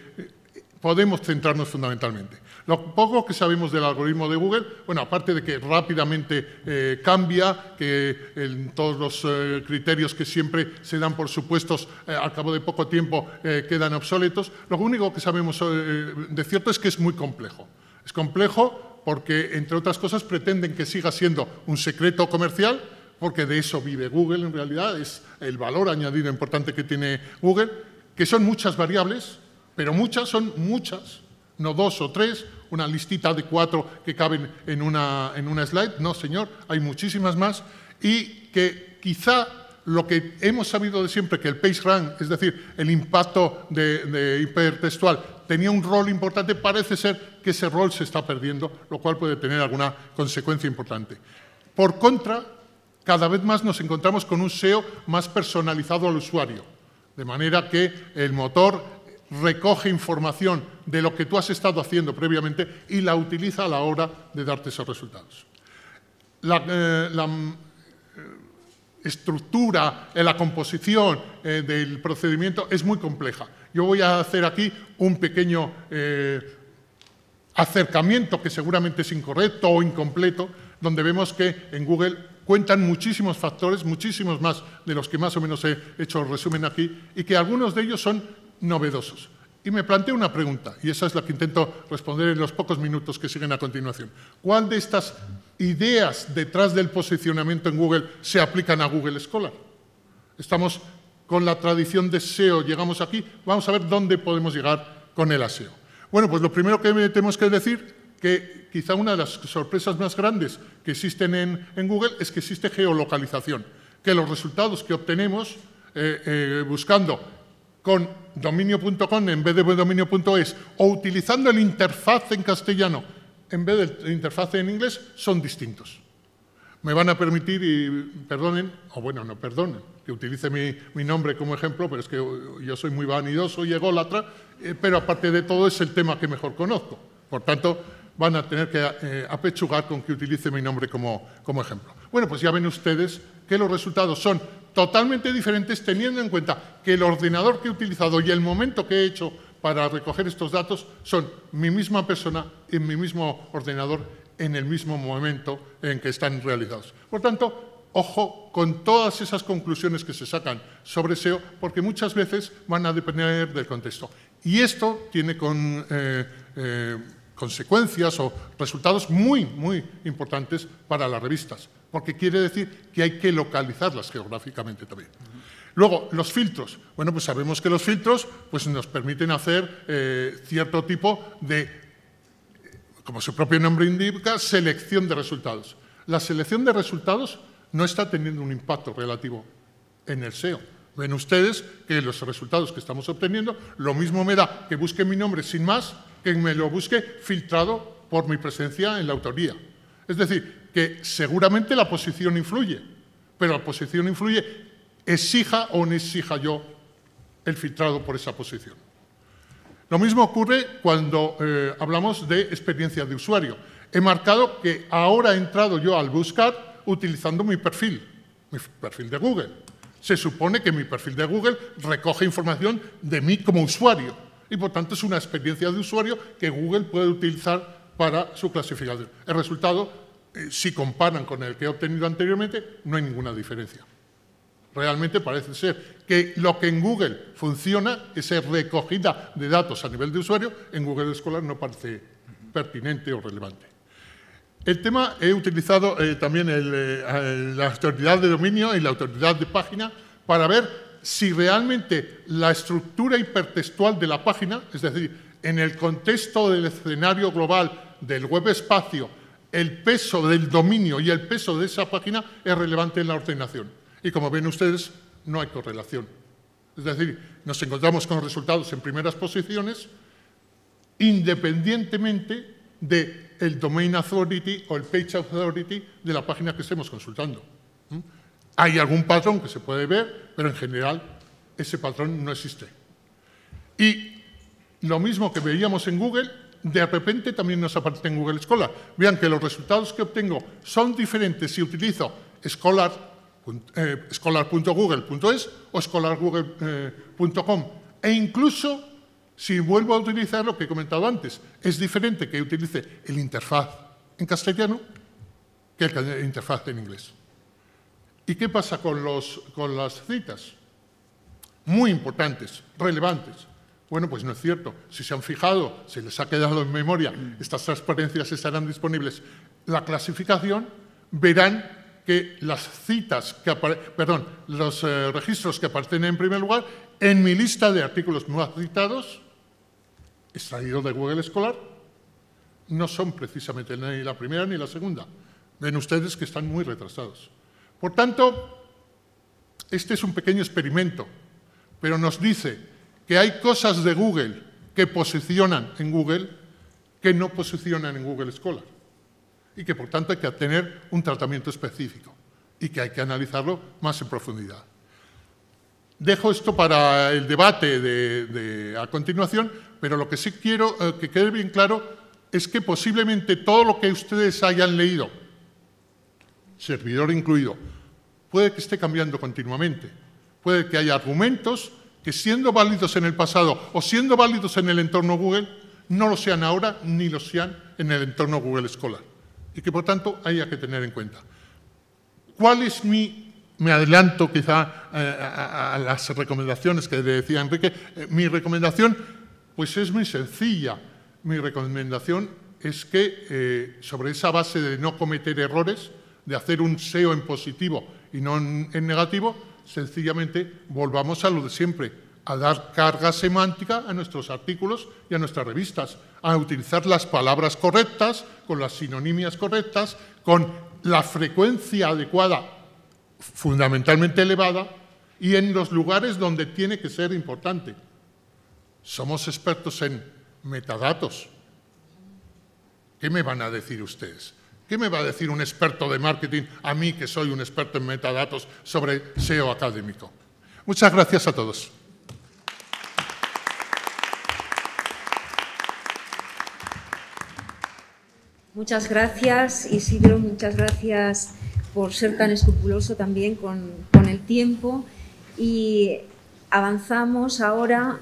podemos centrarnos fundamentalmente. Lo poco que sabemos del algoritmo de Google, bueno, aparte de que rápidamente cambia, que en todos los criterios que siempre se dan por supuestos al cabo de poco tiempo quedan obsoletos, lo único que sabemos de cierto es que es muy complejo. Es complejo porque, entre otras cosas, pretenden que siga siendo un secreto comercial, porque de eso vive Google en realidad, es el valor añadido importante que tiene Google, que son muchas variables, pero muchas son muchas, no 2 o 3, una listita de 4 que caben en una slide. No, señor, hay muchísimas más y que quizá lo que hemos sabido de siempre, que el PageRank, es decir, el impacto de hipertextual, tenía un rol importante, parece ser que ese rol se está perdiendo, lo cual puede tener alguna consecuencia importante. Por contra, cada vez más nos encontramos con un SEO más personalizado al usuario, de manera que el motor recoge información de lo que tú has estado haciendo previamente y la utiliza a la hora de darte esos resultados. La estructura, la composición del procedimiento es muy compleja. Yo voy a hacer aquí un pequeño acercamiento que seguramente es incorrecto o incompleto, donde vemos que en Google cuentan muchísimos factores, muchísimos más de los que más o menos he hecho el resumen aquí, y que algunos de ellos son novedosos. Y me planteo una pregunta, y esa es la que intento responder en los pocos minutos que siguen a continuación. ¿Cuál de estas ideas detrás del posicionamiento en Google se aplican a Google Scholar? Estamos con la tradición de SEO, llegamos aquí, vamos a ver dónde podemos llegar con el ASEO. Bueno, pues lo primero que tenemos que decir, que quizá una de las sorpresas más grandes que existen en Google es que existe geolocalización, que los resultados que obtenemos buscando con dominio.com en vez de dominio.es o utilizando el interfaz en castellano en vez del interfaz en inglés son distintos. Me van a permitir, y perdonen, o bueno, no perdonen, que utilice mi nombre como ejemplo, pero es que yo soy muy vanidoso y ególatra, pero aparte de todo es el tema que mejor conozco. Por tanto, van a tener que apechugar con que utilice mi nombre como ejemplo. Bueno, pues ya ven ustedes que los resultados son totalmente diferentes teniendo en cuenta que el ordenador que he utilizado y el momento que he hecho para recoger estos datos son mi misma persona en mi mismo ordenador en el mismo momento en que están realizados. Por tanto, ojo con todas esas conclusiones que se sacan sobre SEO, porque muchas veces van a depender del contexto. Y esto tiene consecuencias o resultados muy, muy importantes para las revistas, porque quiere decir que hay que localizarlas geográficamente también. Luego, los filtros. Bueno, pues sabemos que los filtros pues, nos permiten hacer cierto tipo de, como su propio nombre indica, selección de resultados. La selección de resultados no está teniendo un impacto relativo en el SEO. Ven ustedes que los resultados que estamos obteniendo, lo mismo me da que busque mi nombre sin más, que me lo busque filtrado por mi presencia en la autoría. Es decir, que seguramente la posición influye, pero la posición influye exija o no exija yo el filtrado por esa posición. Lo mismo ocurre cuando hablamos de experiencia de usuario. He marcado que ahora he entrado yo al buscar utilizando mi perfil de Google. Se supone que mi perfil de Google recoge información de mí como usuario y, por tanto, es una experiencia de usuario que Google puede utilizar para su clasificación. El resultado, si comparan con el que he obtenido anteriormente, no hay ninguna diferencia. Realmente parece ser que lo que en Google funciona, esa recogida de datos a nivel de usuario, en Google Scholar no parece pertinente o relevante. El tema, he utilizado también la autoridad de dominio y la autoridad de página para ver si realmente la estructura hipertextual de la página, es decir, en el contexto del escenario global del web espacio, el peso del dominio y el peso de esa página es relevante en la ordenación. Y como ven ustedes, no hay correlación. Es decir, nos encontramos con resultados en primeras posiciones independientemente del Domain Authority o el Page Authority de la página que estemos consultando. Hay algún patrón que se puede ver, pero en general ese patrón no existe. Y lo mismo que veíamos en Google, de repente también nos aparece en Google Scholar. Vean que los resultados que obtengo son diferentes si utilizo scholar.google.es o scholargoogle.com. E incluso, si vuelvo a utilizar lo que he comentado antes, es diferente que utilice el interfaz en castellano que el interfaz en inglés. ¿Y qué pasa con las citas? Muy importantes, relevantes. Bueno, pues no es cierto. Si se han fijado, se les ha quedado en memoria, estas transparencias estarán disponibles. La clasificación, verán que las citas, los registros que aparecen en primer lugar, en mi lista de artículos no citados, extraídos de Google Scholar, no son precisamente ni la primera ni la segunda. Ven ustedes que están muy retrasados. Por tanto, este es un pequeño experimento, pero nos dice que hay cosas de Google que posicionan en Google que no posicionan en Google Scholar y que, por tanto, hay que tener un tratamiento específico y que hay que analizarlo más en profundidad. Dejo esto para el debate a continuación, pero lo que sí quiero que quede bien claro es que posiblemente todo lo que ustedes hayan leído, servidor incluido, puede que esté cambiando continuamente. Puede que haya argumentos que, siendo válidos en el pasado o siendo válidos en el entorno Google, no lo sean ahora ni lo sean en el entorno Google Scholar. Y que, por tanto, haya que tener en cuenta. ¿Cuál es me adelanto quizá a las recomendaciones que decía Enrique? Mi recomendación, pues es muy sencilla. Mi recomendación es que, sobre esa base de no cometer errores, de hacer un SEO en positivo y no en negativo, sencillamente volvamos a lo de siempre, a dar carga semántica a nuestros artículos y a nuestras revistas, a utilizar las palabras correctas, con las sinonimias correctas, con la frecuencia adecuada, fundamentalmente elevada, y en los lugares donde tiene que ser importante. Somos expertos en metadatos. ¿Qué me van a decir ustedes? ¿Qué me va a decir un experto de marketing a mí, que soy un experto en metadatos, sobre SEO académico? Muchas gracias a todos. Muchas gracias, Isidro, muchas gracias por ser tan escrupuloso también con el tiempo. Y avanzamos ahora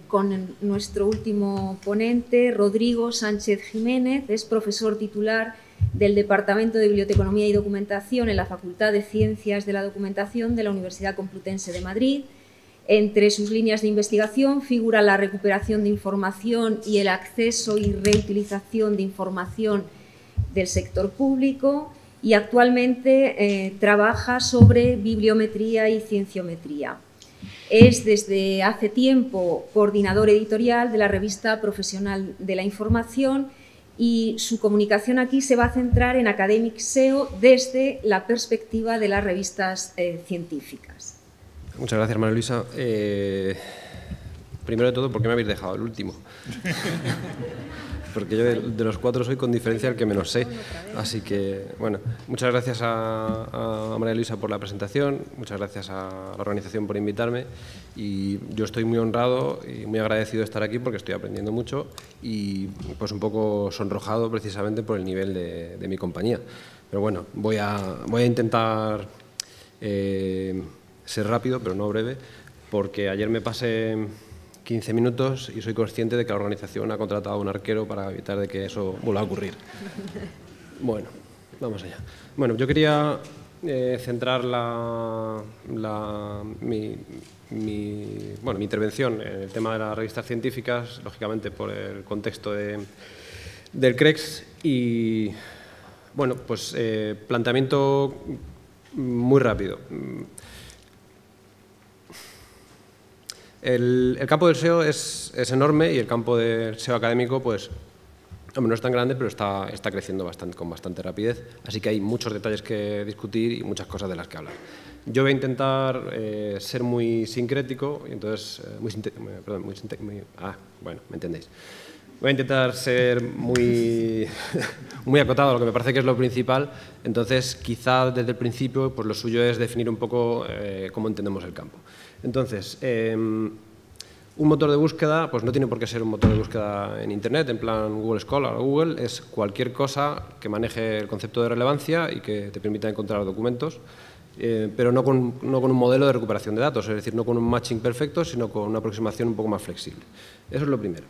con nuestro último ponente, Rodrigo Sánchez Jiménez. Es profesor titular del Departamento de Biblioteconomía y Documentación en la Facultad de Ciencias de la Documentación de la Universidad Complutense de Madrid. Entre sus líneas de investigación figura la recuperación de información y el acceso y reutilización de información del sector público, y actualmente trabaja sobre bibliometría y cienciometría. Es desde hace tiempo coordinador editorial de la revista Profesional de la Información, y su comunicación aquí se va a centrar en Academic SEO desde la perspectiva de las revistas científicas. Muchas gracias, María Luisa. Primero de todo, ¿por qué me habéis dejado el último? porque yo de los 4 soy con diferencia el que menos sé. Así que, bueno, muchas gracias a María Luisa por la presentación, muchas gracias a la organización por invitarme, y yo estoy muy honrado y muy agradecido de estar aquí porque estoy aprendiendo mucho y pues un poco sonrojado precisamente por el nivel de mi compañía. Pero bueno, voy a intentar ser rápido, pero no breve, porque ayer me pasé 15 minutos y soy consciente de que la organización ha contratado a un arquero para evitar de que eso vuelva a ocurrir. Bueno, vamos allá. Bueno, yo quería centrar mi intervención en el tema de las revistas científicas, lógicamente por el contexto del CREX y, bueno, pues planteamiento muy rápido. El campo del SEO es enorme y el campo del SEO académico, pues, hombre, no es tan grande, pero está creciendo con bastante rapidez. Así que hay muchos detalles que discutir y muchas cosas de las que hablar. Yo voy a intentar ser muy sincrético, y entonces, bueno, me entendéis. Voy a intentar ser muy acotado a lo que me parece que es lo principal. Entonces, quizá desde el principio, pues lo suyo es definir un poco cómo entendemos el campo. Entonces, un motor de búsqueda pues no tiene por qué ser un motor de búsqueda en Internet, en plan Google Scholar o Google, es cualquier cosa que maneje el concepto de relevancia y que te permita encontrar documentos, pero no con un modelo de recuperación de datos, es decir, no con un matching perfecto, sino con una aproximación un poco más flexible. Eso es lo primero.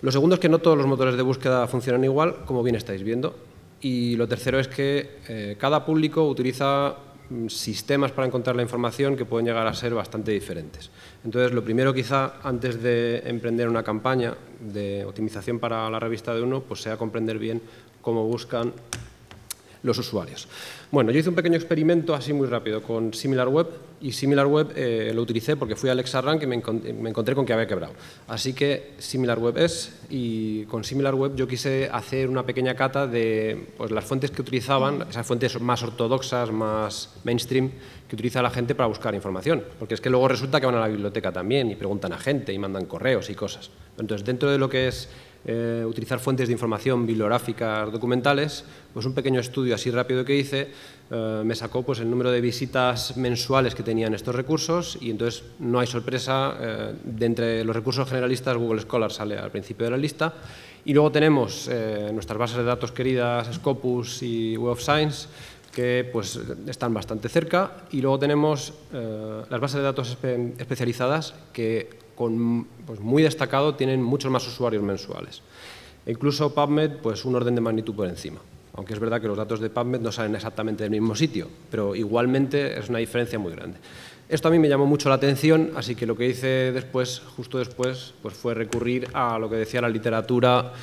Lo segundo es que no todos los motores de búsqueda funcionan igual, como bien estáis viendo, y lo tercero es que cada público utiliza sistemas para encontrar la información que pueden llegar a ser bastante diferentes. Entonces, lo primero quizá, antes de emprender una campaña de optimización para la revista de uno, pues sea comprender bien cómo buscan los usuarios. Bueno, yo hice un pequeño experimento así muy rápido con SimilarWeb y SimilarWeb lo utilicé porque fui al ExaRank y me encontré con que había quebrado. Así que SimilarWeb y con SimilarWeb yo quise hacer una pequeña cata de pues, las fuentes que utilizaban, esas fuentes más ortodoxas, más mainstream, que utiliza la gente para buscar información. Porque es que luego resulta que van a la biblioteca también y preguntan a gente y mandan correos y cosas. Entonces, dentro de lo que es utilizar fuentes de información bibliográficas documentales, pues un pequeño estudio así rápido que hice me sacó pues, el número de visitas mensuales que tenían estos recursos y entonces no hay sorpresa, de entre los recursos generalistas Google Scholar sale al principio de la lista y luego tenemos nuestras bases de datos queridas Scopus y Web of Science que pues, están bastante cerca y luego tenemos las bases de datos especializadas que pues muy destacado, tienen muchos más usuarios mensuales. E incluso PubMed, pues un orden de magnitud por encima. Aunque es verdad que los datos de PubMed no salen exactamente del mismo sitio, pero igualmente es una diferencia muy grande. Esto a mí me llamó mucho la atención, así que lo que hice después, justo después, pues fue recurrir a lo que decía la literatura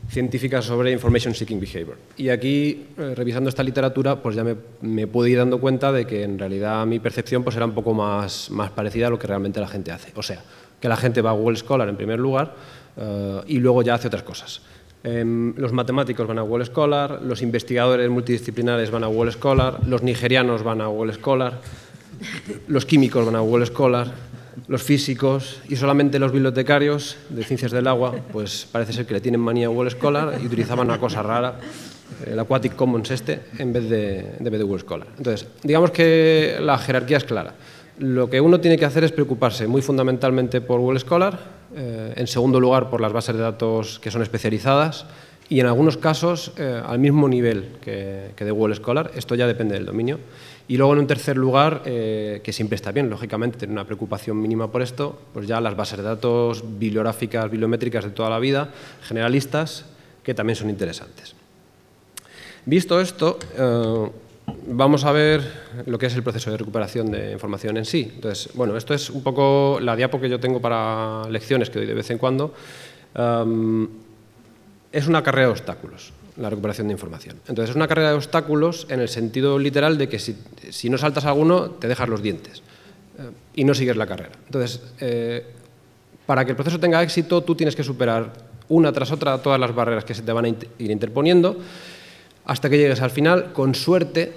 científica sobre Information Seeking Behavior. Y aquí, revisando esta literatura, pues ya me pude ir dando cuenta de que en realidad mi percepción pues era un poco más parecida a lo que realmente la gente hace. O sea, que la gente va a Google Scholar en primer lugar y luego ya hace otras cosas. Los matemáticos van a Google Scholar, los investigadores multidisciplinares van a Google Scholar, los nigerianos van a Google Scholar, los químicos van a Google Scholar, los físicos y solamente los bibliotecarios de ciencias del agua, pues parece ser que le tienen manía a Google Scholar y utilizaban una cosa rara, el Aquatic Commons en vez de Google Scholar. Entonces, digamos que la jerarquía es clara. Lo que uno tiene que hacer es preocuparse muy fundamentalmente por Google Scholar, en segundo lugar por las bases de datos que son especializadas y en algunos casos al mismo nivel que de Google Scholar, esto ya depende del dominio. Y luego en un tercer lugar, que siempre está bien, lógicamente, tener una preocupación mínima por esto, pues ya las bases de datos bibliográficas, bibliométricas de toda la vida, generalistas, que también son interesantes. Visto esto, vamos a ver lo que es el proceso de recuperación de información en sí. Entonces, bueno, esto es un poco la diapo que yo tengo para lecciones que doy de vez en cuando. Es una carrera de obstáculos, la recuperación de información. Entonces, es una carrera de obstáculos en el sentido literal de que si no saltas alguno, te dejas los dientes y no sigues la carrera. Entonces, para que el proceso tenga éxito, tú tienes que superar una tras otra todas las barreras que se te van a ir interponiendo hasta que llegues al final, con suerte,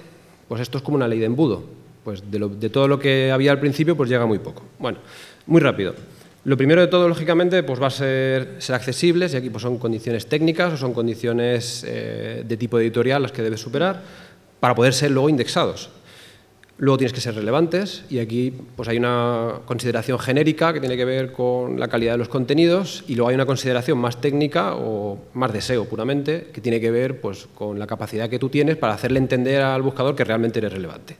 pues esto es como una ley de embudo. Pues de todo lo que había al principio, pues llega muy poco. Bueno, muy rápido. Lo primero de todo, lógicamente, pues va a ser accesibles, y aquí pues son condiciones técnicas o son condiciones de tipo editorial las que debes superar para poder ser luego indexados. Luego tienes que ser relevantes, y aquí pues hay una consideración genérica que tiene que ver con la calidad de los contenidos, y luego hay una consideración más técnica o más de SEO puramente, que tiene que ver pues con la capacidad que tú tienes para hacerle entender al buscador que realmente eres relevante,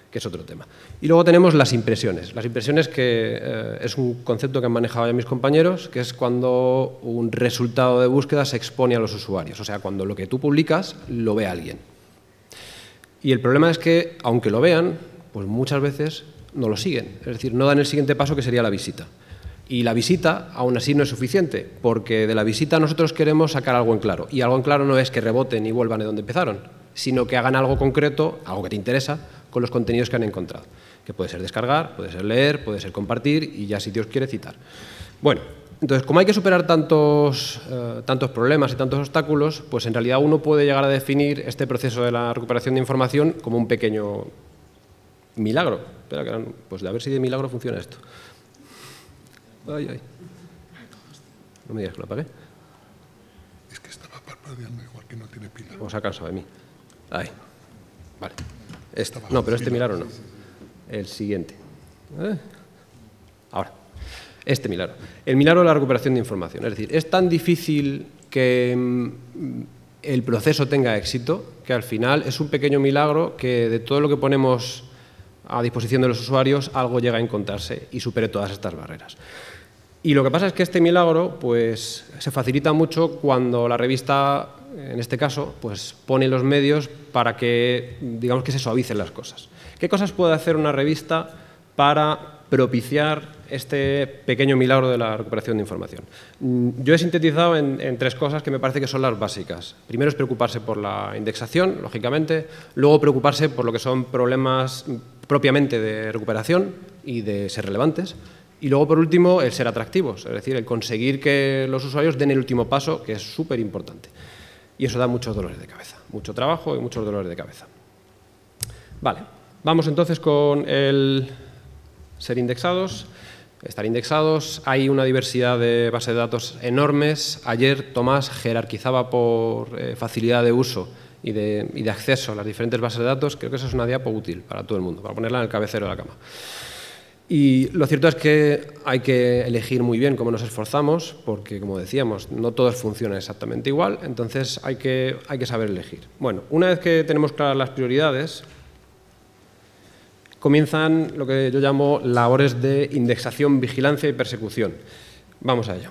que es otro tema. Y luego tenemos las impresiones. Las impresiones, que es un concepto que han manejado ya mis compañeros, que es cuando un resultado de búsqueda se expone a los usuarios, o sea, cuando lo que tú publicas lo ve alguien. Y el problema es que, aunque lo vean, pues muchas veces no lo siguen, es decir, no dan el siguiente paso, que sería la visita. Y la visita, aún así, no es suficiente, porque de la visita nosotros queremos sacar algo en claro. Y algo en claro no es que reboten y vuelvan de donde empezaron, sino que hagan algo concreto, algo que te interesa, con los contenidos que han encontrado. Que puede ser descargar, puede ser leer, puede ser compartir y ya, si Dios quiere, citar. Bueno, entonces, como hay que superar tantos problemas y tantos obstáculos, pues en realidad uno puede llegar a definir este proceso de la recuperación de información como un pequeño milagro. Espera, pues a ver si de milagro funciona esto. Ay, ay. No me digas que lo apagué. Es que estaba parpadeando igual, que no tiene pila. O se ha cansado de mí. Ahí. Vale. No, pero este milagro no. El siguiente. Ahora. Este milagro. El milagro de la recuperación de información. Es decir, es tan difícil que el proceso tenga éxito, que al final es un pequeño milagro que de todo lo que ponemos a disposición de los usuarios, algo llega a encontrarse y supere todas estas barreras. Y lo que pasa es que este milagro pues, se facilita mucho cuando la revista, en este caso, pues, pone los medios para que, digamos, que se suavicen las cosas. ¿Qué cosas puede hacer una revista para propiciar este pequeño milagro de la recuperación de información? Yo he sintetizado en 3 cosas que me parece que son las básicas. Primero es preocuparse por la indexación, lógicamente. Luego preocuparse por lo que son problemas propiamente de recuperación y de ser relevantes. Y luego, por último, el ser atractivos, es decir, el conseguir que los usuarios den el último paso, que es súper importante. Y eso da muchos dolores de cabeza, mucho trabajo y muchos dolores de cabeza. Vale, vamos entonces con el ser indexados. Estar indexados, hay una diversidad de bases de datos enormes. Ayer Tomás jerarquizaba por facilidad de uso y de acceso a las diferentes bases de datos. Creo que eso es una diapo útil para todo el mundo, para ponerla en el cabecero de la cama. Y lo cierto es que hay que elegir muy bien cómo nos esforzamos, porque, como decíamos, no todos funcionan exactamente igual, entonces hay que saber elegir. Bueno, una vez que tenemos claras las prioridades, comienzan lo que yo llamo labores de indexación, vigilancia y persecución. Vamos a ello.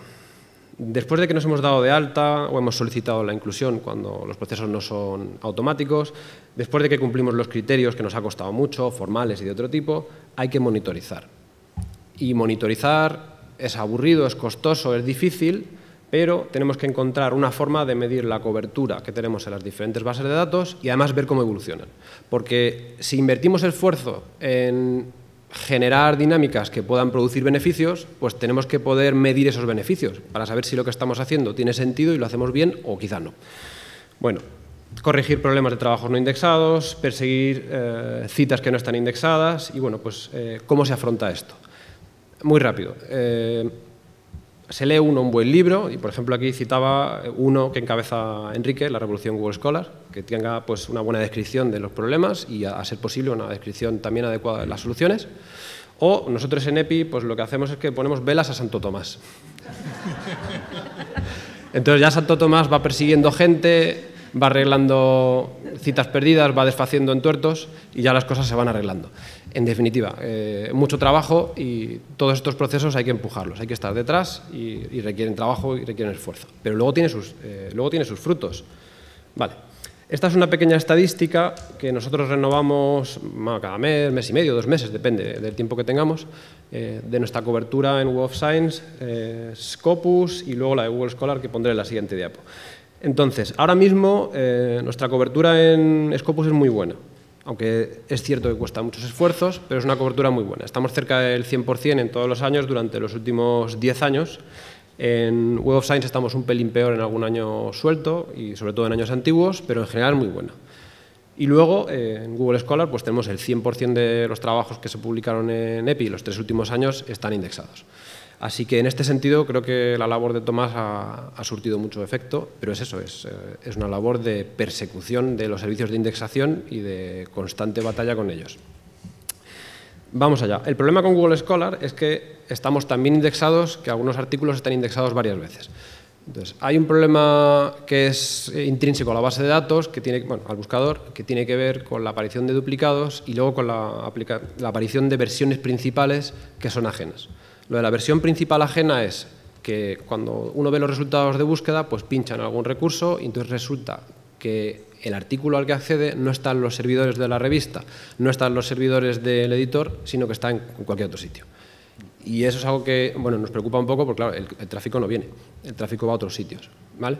Después de que nos hemos dado de alta o hemos solicitado la inclusión cuando los procesos no son automáticos, después de que cumplimos los criterios, que nos ha costado mucho, formales y de otro tipo, hay que monitorizar. Y monitorizar es aburrido, es costoso, es difícil, pero tenemos que encontrar una forma de medir la cobertura que tenemos en las diferentes bases de datos y además ver cómo evolucionan. Porque si invertimos esfuerzo en generar dinámicas que puedan producir beneficios, pues tenemos que poder medir esos beneficios para saber si lo que estamos haciendo tiene sentido y lo hacemos bien o quizá no. Bueno, corregir problemas de trabajos no indexados, perseguir citas que no están indexadas y, bueno, pues ¿cómo se afronta esto? Muy rápido. Se lee uno un buen libro, y por ejemplo aquí citaba uno que encabeza Enrique, La Revolución Google Scholar, que tenga pues una buena descripción de los problemas y, a ser posible, una descripción también adecuada de las soluciones. O nosotros en EPI pues lo que hacemos es que ponemos velas a Santo Tomás. Entonces ya Santo Tomás va persiguiendo gente, va arreglando citas perdidas, va desfaciendo entuertos y ya las cosas se van arreglando. En definitiva, mucho trabajo y todos estos procesos hay que empujarlos, hay que estar detrás y requieren trabajo y requieren esfuerzo. Pero luego tiene sus frutos. Vale. Esta es una pequeña estadística que nosotros renovamos cada mes, mes y medio, 2 meses, depende del tiempo que tengamos, de nuestra cobertura en Web of Science, Scopus y luego la de Google Scholar, que pondré en la siguiente diapo. Entonces, ahora mismo nuestra cobertura en Scopus es muy buena, aunque es cierto que cuesta muchos esfuerzos, pero es una cobertura muy buena. Estamos cerca del 100% en todos los años durante los últimos 10 años. En Web of Science estamos un pelín peor en algún año suelto y sobre todo en años antiguos, pero en general muy buena. Y luego en Google Scholar pues tenemos el 100% de los trabajos que se publicaron en EPI los 3 últimos años están indexados. Así que en este sentido creo que la labor de Tomás ha surtido mucho efecto, pero es eso, es una labor de persecución de los servicios de indexación y de constante batalla con ellos. Vamos allá. El problema con Google Scholar es que estamos tan bien indexados que algunos artículos están indexados varias veces. Entonces, hay un problema que es intrínseco a la base de datos, que tiene, bueno, al buscador, que tiene que ver con la aparición de duplicados y luego con la aparición de versiones principales que son ajenas. Lo de la versión principal ajena es que cuando uno ve los resultados de búsqueda, pues pincha en algún recurso y entonces resulta que el artículo al que accede no está en los servidores de la revista, no está en los servidores del editor, sino que está en cualquier otro sitio. Y eso es algo que, bueno, nos preocupa un poco porque, claro, el tráfico no viene, el tráfico va a otros sitios, ¿vale?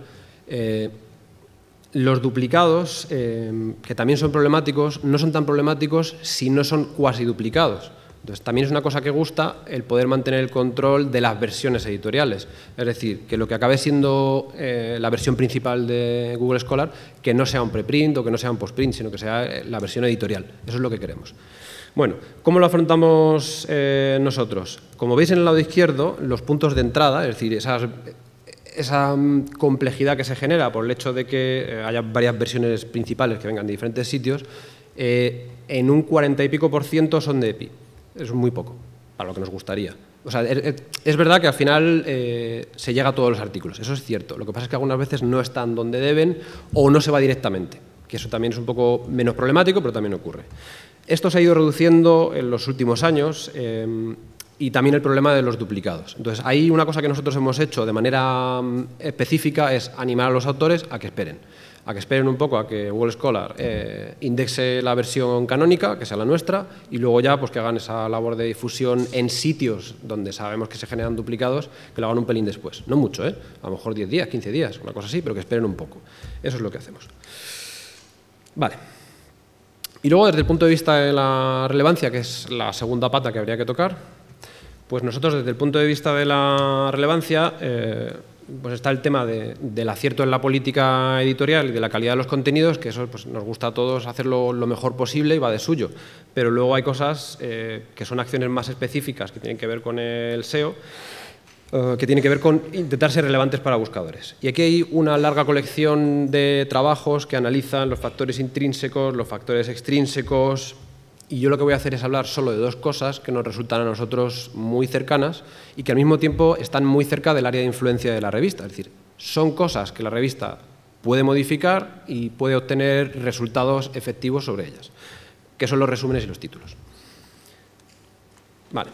Los duplicados, que también son problemáticos, no son tan problemáticos si no son cuasi duplicados. Entonces, también es una cosa que gusta el poder mantener el control de las versiones editoriales. Es decir, que lo que acabe siendo la versión principal de Google Scholar, que no sea un preprint o que no sea un postprint, sino que sea la versión editorial. Eso es lo que queremos. Bueno, ¿cómo lo afrontamos nosotros? Como veis en el lado izquierdo, los puntos de entrada, es decir, esa complejidad que se genera por el hecho de que haya varias versiones principales que vengan de diferentes sitios, en un 40 y pico % son de EPI. Es muy poco, para lo que nos gustaría. O sea, es verdad que al final se llega a todos los artículos, eso es cierto. Lo que pasa es que algunas veces no están donde deben o no se va directamente, que eso también es un poco menos problemático, pero también ocurre. Esto se ha ido reduciendo en los últimos años y también el problema de los duplicados. Entonces, ahí una cosa que nosotros hemos hecho de manera específica es animar a los autores a que esperen un poco a que Google Scholar indexe la versión canónica, que sea la nuestra, y luego ya pues, que hagan esa labor de difusión en sitios donde sabemos que se generan duplicados, que lo hagan un pelín después. No mucho, a lo mejor 10 días, 15 días, una cosa así, pero que esperen un poco. Eso es lo que hacemos. Vale. Y luego, desde el punto de vista de la relevancia, que es la segunda pata que habría que tocar, pues nosotros, desde el punto de vista de la relevancia, pues está el tema del acierto en la política editorial y de la calidad de los contenidos, que eso pues, nos gusta a todos hacerlo lo mejor posible y va de suyo. Pero luego hay cosas que son acciones más específicas que tienen que ver con el SEO, que tienen que ver con intentar ser relevantes para buscadores. Y aquí hay una larga colección de trabajos que analizan los factores intrínsecos, los factores extrínsecos, y yo lo que voy a hacer es hablar solo de dos cosas que nos resultan a nosotros muy cercanas y que al mismo tiempo están muy cerca del área de influencia de la revista. Es decir, son cosas que la revista puede modificar y puede obtener resultados efectivos sobre ellas, que son los resúmenes y los títulos. Vale.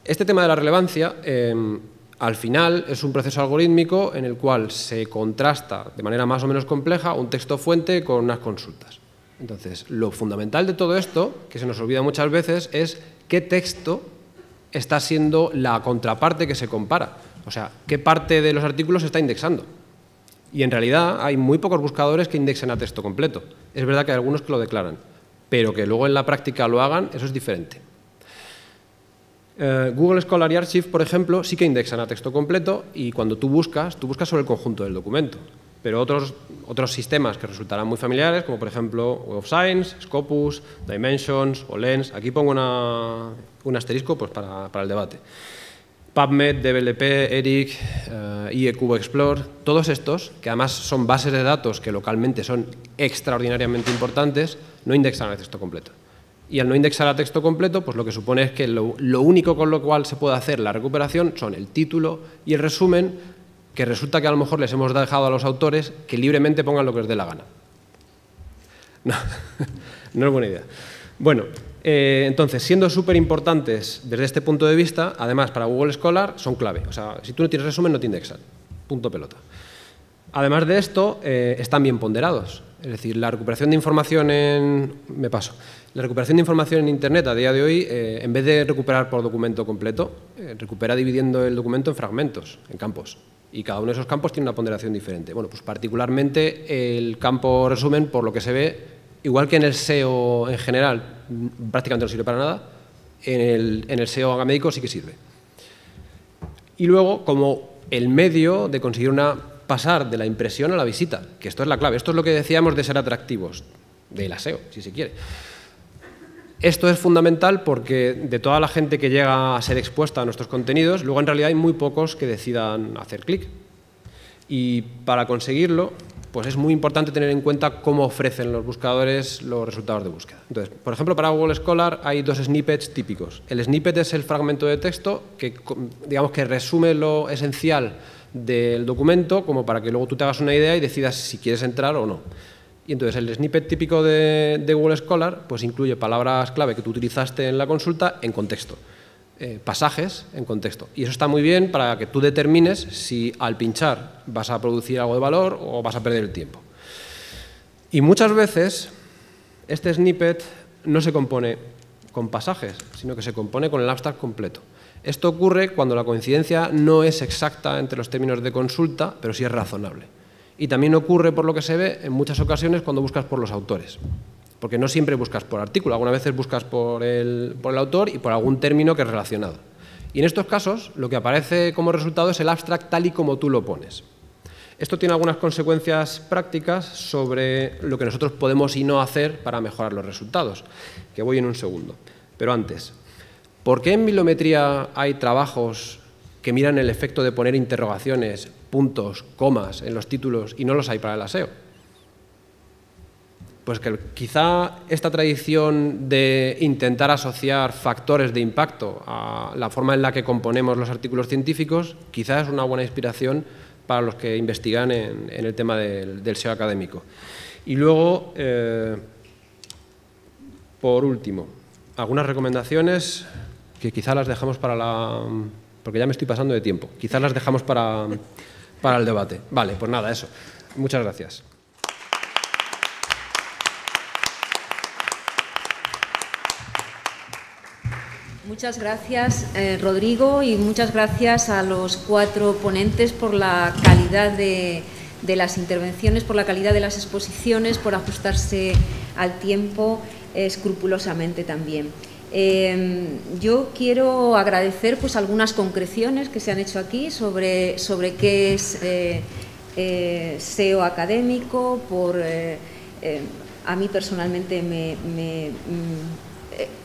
Este tema de la relevancia, al final, es un proceso algorítmico en el cual se contrasta de manera más o menos compleja un texto fuente con unas consultas. Entonces, lo fundamental de todo esto, que se nos olvida muchas veces, es qué texto está siendo la contraparte que se compara. O sea, qué parte de los artículos se está indexando. Y en realidad hay muy pocos buscadores que indexen a texto completo. Es verdad que hay algunos que lo declaran, pero que luego en la práctica lo hagan, eso es diferente. Google Scholar y Archive, por ejemplo, sí que indexan a texto completo y cuando tú buscas sobre el conjunto del documento. Pero otros sistemas que resultarán muy familiares, como por ejemplo Web of Science, Scopus, Dimensions o Lens, aquí pongo un asterisco pues, para el debate. PubMed, DBLP, ERIC, IEQ Explore, todos estos, que además son bases de datos que localmente son extraordinariamente importantes, no indexan a texto completo. Y al no indexar a texto completo, pues lo que supone es que lo único con lo cual se puede hacer la recuperación son el título y el resumen, que resulta que a lo mejor les hemos dejado a los autores que libremente pongan lo que les dé la gana. No, no es buena idea. Bueno, entonces, siendo súper importantes desde este punto de vista, además para Google Scholar son clave. O sea, si tú no tienes resumen, no te indexan. Punto pelota. Además de esto, están bien ponderados. Es decir, la recuperación de información La recuperación de información en Internet a día de hoy, en vez de recuperar por documento completo, recupera dividiendo el documento en fragmentos, en campos. Y cada uno de esos campos tiene una ponderación diferente. Bueno, pues particularmente el campo resumen, por lo que se ve, igual que en el SEO en general, prácticamente no sirve para nada, en el SEO médico sí que sirve. Y luego, como el medio de conseguir pasar de la impresión a la visita, que esto es la clave. Esto es lo que decíamos de ser atractivos, de la SEO, si se quiere. Esto es fundamental porque de toda la gente que llega a ser expuesta a nuestros contenidos, luego en realidad hay muy pocos que decidan hacer clic. Y para conseguirlo, pues es muy importante tener en cuenta cómo ofrecen los buscadores los resultados de búsqueda. Entonces, por ejemplo, para Google Scholar hay dos snippets típicos. El snippet es el fragmento de texto que, digamos, que resume lo esencial del documento, como para que luego tú te hagas una idea y decidas si quieres entrar o no. Y entonces el snippet típico de Google Scholar pues incluye palabras clave que tú utilizaste en la consulta en contexto, pasajes en contexto. Y eso está muy bien para que tú determines si al pinchar vas a producir algo de valor o vas a perder el tiempo. Y muchas veces este snippet no se compone con pasajes, sino que se compone con el abstract completo. Esto ocurre cuando la coincidencia no es exacta entre los términos de consulta, pero sí es razonable. Y también ocurre, por lo que se ve, en muchas ocasiones cuando buscas por los autores. Porque no siempre buscas por artículo, algunas veces buscas por el autor y por algún término que es relacionado. Y en estos casos, lo que aparece como resultado es el abstract tal y como tú lo pones. Esto tiene algunas consecuencias prácticas sobre lo que nosotros podemos y no hacer para mejorar los resultados, que voy en un segundo. Pero antes, ¿por qué en bibliometría hay trabajos que miran el efecto de poner interrogaciones, puntos, comas en los títulos y no los hay para el SEO? Pues que quizá esta tradición de intentar asociar factores de impacto a la forma en la que componemos los artículos científicos quizá es una buena inspiración para los que investigan en el tema del SEO académico. Y luego, por último, algunas recomendaciones que quizá las dejamos para la... porque ya me estoy pasando de tiempo. Quizás las dejamos para el debate. Vale, pues nada, eso. Muchas gracias. Muchas gracias, Rodrigo, y muchas gracias a los 4 ponentes por la calidad de las intervenciones, por la calidad de las exposiciones, por ajustarse al tiempo escrupulosamente también. Yo quiero agradecer pues algunas concreciones que se han hecho aquí sobre qué es SEO académico. A mí personalmente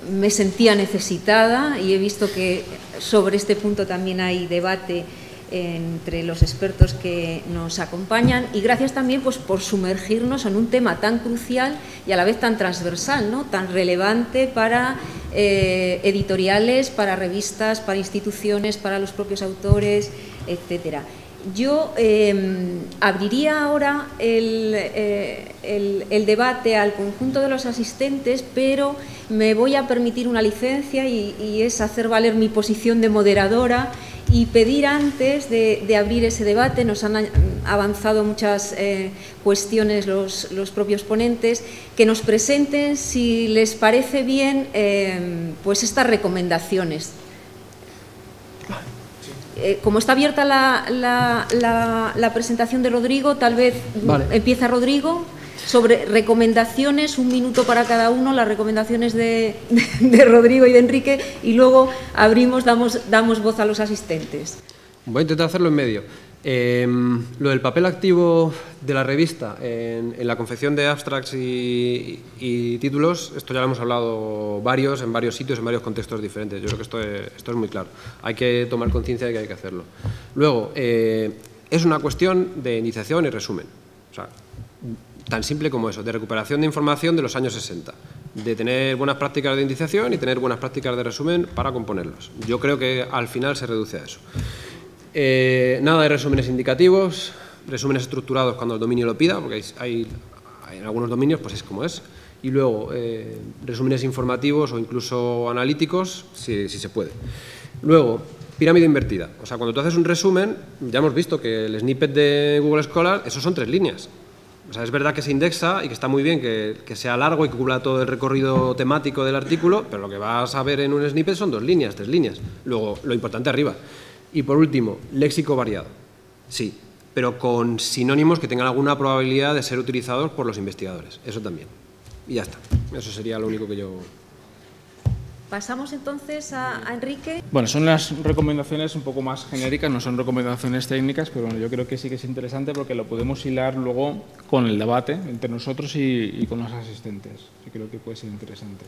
me sentía necesitada y he visto que sobre este punto también hay debate entre los expertos que nos acompañan, y gracias también pues, por sumergirnos en un tema tan crucial y a la vez tan transversal, ¿no? Tan relevante para editoriales, para revistas, para instituciones, para los propios autores, etcétera. Yo abriría ahora el debate al conjunto de los asistentes, pero me voy a permitir una licencia y es hacer valer mi posición de moderadora y pedir antes de abrir ese debate. Nos han avanzado muchas cuestiones los propios ponentes, que nos presenten, si les parece bien, pues estas recomendaciones. Como está abierta la presentación de Rodrigo, tal vez vale. Empieza Rodrigo sobre recomendaciones, 1 minuto para cada uno, las recomendaciones de Rodrigo y de Enrique, y luego abrimos, damos voz a los asistentes. Voy a intentar hacerlo en medio. Lo del papel activo de la revista en la confección de abstracts y títulos, esto ya lo hemos hablado en varios sitios, en varios contextos diferentes. Yo creo que esto es muy claro. Hay que tomar conciencia de que hay que hacerlo. Luego, es una cuestión de iniciación y resumen. O sea, tan simple como eso, de recuperación de información de los años 60, de tener buenas prácticas de iniciación y tener buenas prácticas de resumen para componerlos. Yo creo que al final se reduce a eso. Nada de resúmenes indicativos, resúmenes estructurados cuando el dominio lo pida, porque hay en algunos dominios pues es como es. Y luego resúmenes informativos o incluso analíticos, si se puede. Luego, pirámide invertida. O sea, cuando tú haces un resumen, ya hemos visto que el snippet de Google Scholar, esos son 3 líneas. O sea, es verdad que se indexa y que está muy bien que sea largo y que cubra todo el recorrido temático del artículo, pero lo que vas a ver en un snippet son 2 líneas, 3 líneas. Luego, lo importante arriba. Y por último, léxico variado. Sí, pero con sinónimos que tengan alguna probabilidad de ser utilizados por los investigadores. Eso también. Y ya está. Eso sería lo único que yo... Pasamos entonces a Enrique. Bueno, son las recomendaciones un poco más genéricas, no son recomendaciones técnicas, pero bueno, yo creo que sí que es interesante porque lo podemos hilar luego con el debate entre nosotros y con los asistentes. Yo creo que puede ser interesante.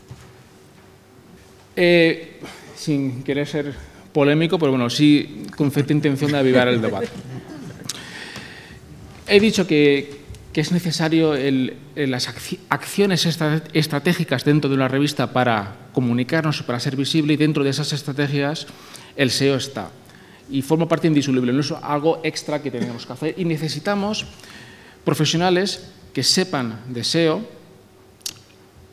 Sin querer ser polémico, pero bueno, sí con cierta intención de avivar el debate. He dicho que es necesario las acciones estratégicas dentro de una revista para comunicarnos y para ser visible, y dentro de esas estrategias el SEO está. Y forma parte indisoluble, no es algo extra que tenemos que hacer. Y necesitamos profesionales que sepan de SEO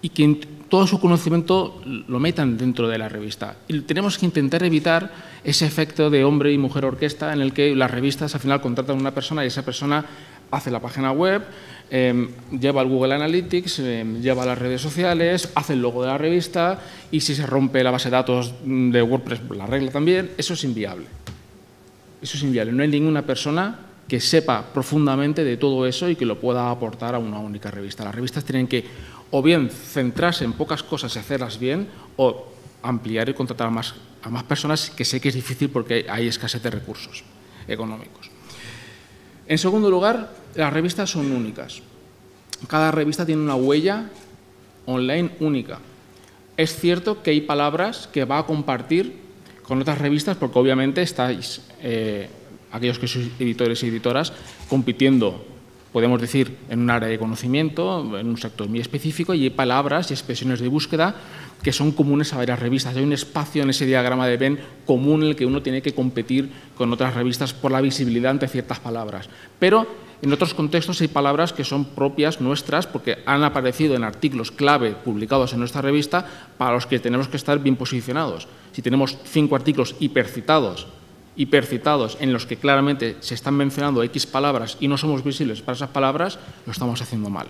y que todo su conocimiento lo metan dentro de la revista. Y tenemos que intentar evitar ese efecto de hombre y mujer orquesta en el que las revistas al final contratan a una persona y esa persona hace la página web, lleva el Google Analytics, lleva las redes sociales, hace el logo de la revista y si se rompe la base de datos de WordPress, la arregla también. Eso es inviable. Eso es inviable. No hay ninguna persona que sepa profundamente de todo eso y que lo pueda aportar a una única revista. Las revistas tienen que o bien centrarse en pocas cosas y hacerlas bien, o ampliar y contratar a más personas, que sé que es difícil porque hay escasez de recursos económicos. En segundo lugar, las revistas son únicas. Cada revista tiene una huella online única. Es cierto que hay palabras que va a compartir con otras revistas porque obviamente estáis, aquellos que sois editores y editoras, compitiendo, podemos decir, en un área de conocimiento, en un sector muy específico, y hay palabras y expresiones de búsqueda que son comunes a varias revistas. Hay un espacio en ese diagrama de Venn común en el que uno tiene que competir con otras revistas por la visibilidad ante ciertas palabras. Pero en otros contextos hay palabras que son propias nuestras porque han aparecido en artículos clave publicados en nuestra revista para los que tenemos que estar bien posicionados. Si tenemos 5 artículos hipercitados en los que claramente se están mencionando X palabras y no somos visibles para esas palabras, lo estamos haciendo mal.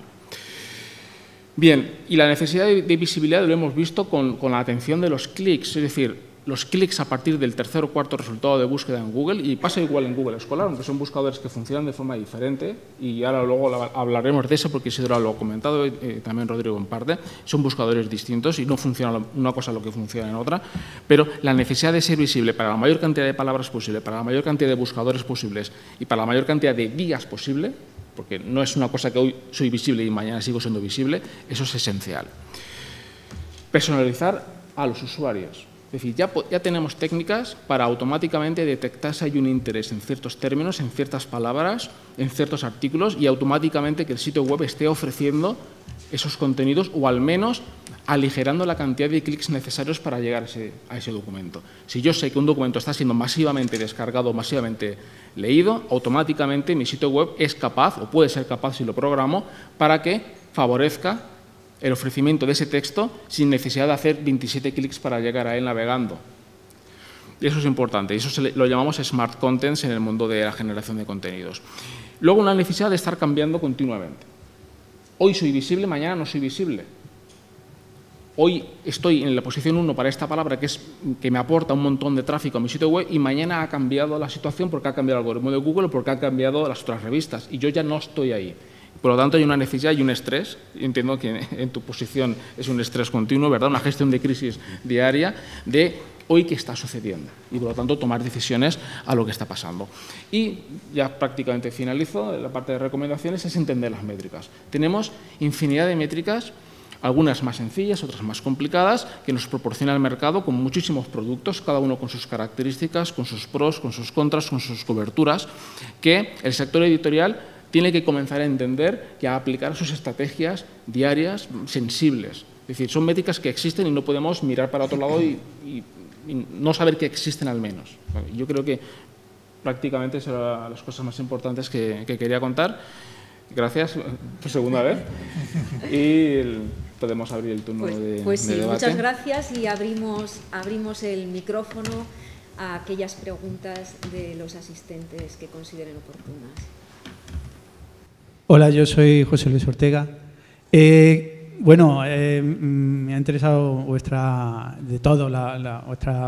Bien, y la necesidad de visibilidad lo hemos visto con la atención de los clics, es decir, los clics a partir del tercer o cuarto resultado de búsqueda en Google, y pasa igual en Google Scholar, aunque son buscadores que funcionan de forma diferente, y ahora luego hablaremos de eso porque Isidro lo ha comentado, también Rodrigo en parte, son buscadores distintos y no funciona una cosa lo que funciona en otra, pero la necesidad de ser visible para la mayor cantidad de palabras posible, para la mayor cantidad de buscadores posibles y para la mayor cantidad de días posible, porque no es una cosa que hoy soy visible y mañana sigo siendo visible, eso es esencial. Personalizar a los usuarios. Es decir, ya tenemos técnicas para automáticamente detectar si hay un interés en ciertos términos, en ciertas palabras, en ciertos artículos y automáticamente que el sitio web esté ofreciendo esos contenidos o al menos aligerando la cantidad de clics necesarios para llegar a ese documento. Si yo sé que un documento está siendo masivamente descargado, masivamente leído, automáticamente mi sitio web es capaz, o puede ser capaz si lo programo, para que favorezca el ofrecimiento de ese texto sin necesidad de hacer 27 clics para llegar a él navegando. Y eso es importante, y eso lo llamamos Smart Contents en el mundo de la generación de contenidos. Luego, una necesidad de estar cambiando continuamente. Hoy soy visible, mañana no soy visible. Hoy estoy en la posición 1 para esta palabra que me aporta un montón de tráfico a mi sitio web y mañana ha cambiado la situación porque ha cambiado el algoritmo de Google o porque ha cambiado las otras revistas y yo ya no estoy ahí. Por lo tanto, hay una necesidad y un estrés. Entiendo que en tu posición es un estrés continuo, ¿verdad? Una gestión de crisis diaria de hoy qué está sucediendo y, por lo tanto, tomar decisiones a lo que está pasando. Y ya prácticamente finalizo. La parte de recomendaciones es entender las métricas. Tenemos infinidad de métricas, algunas más sencillas, otras más complicadas, que nos proporciona el mercado con muchísimos productos, cada uno con sus características, con sus pros, con sus contras, con sus coberturas, que el sector editorial tiene que comenzar a entender y a aplicar sus estrategias diarias sensibles. Es decir, son métricas que existen y no podemos mirar para otro lado y no saber que existen al menos. Yo creo que prácticamente son las cosas más importantes que quería contar. Gracias por segunda vez. Y podemos abrir el turno de debate. Muchas gracias y abrimos el micrófono a aquellas preguntas de los asistentes que consideren oportunas. Hola, yo soy José Luis Ortega. Me ha interesado vuestra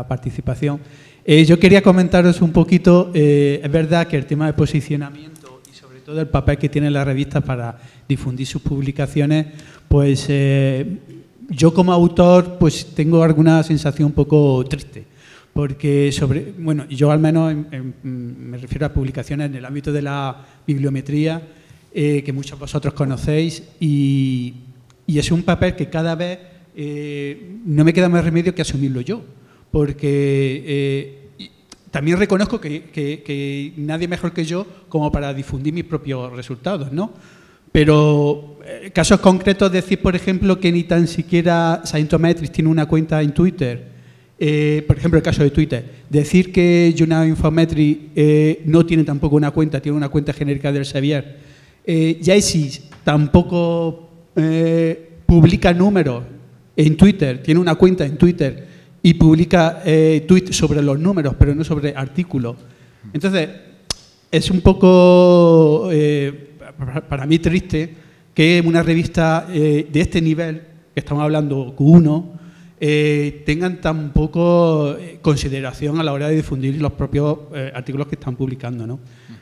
participación. Yo quería comentaros un poquito, es verdad que el tema de posicionamiento y sobre todo el papel que tiene la revista para difundir sus publicaciones, pues yo como autor pues tengo alguna sensación un poco triste. Porque yo al menos me refiero a publicaciones en el ámbito de la bibliometría, que muchos de vosotros conocéis y es un papel que cada vez no me queda más remedio que asumirlo yo, porque también reconozco que nadie mejor que yo como para difundir mis propios resultados, ¿no? Pero casos concretos, decir, por ejemplo, que ni tan siquiera Scientometrics tiene una cuenta en Twitter, por ejemplo, el caso de Twitter, decir que United Infometrics no tiene tampoco una cuenta, tiene una cuenta genérica del Elsevier. Jaycee tampoco publica números en Twitter, tiene una cuenta en Twitter y publica tweets sobre los números, pero no sobre artículos. Entonces, es un poco, para mí, triste que una revista de este nivel, que estamos hablando Q1, tengan tan poco consideración a la hora de difundir los propios artículos que están publicando, ¿no?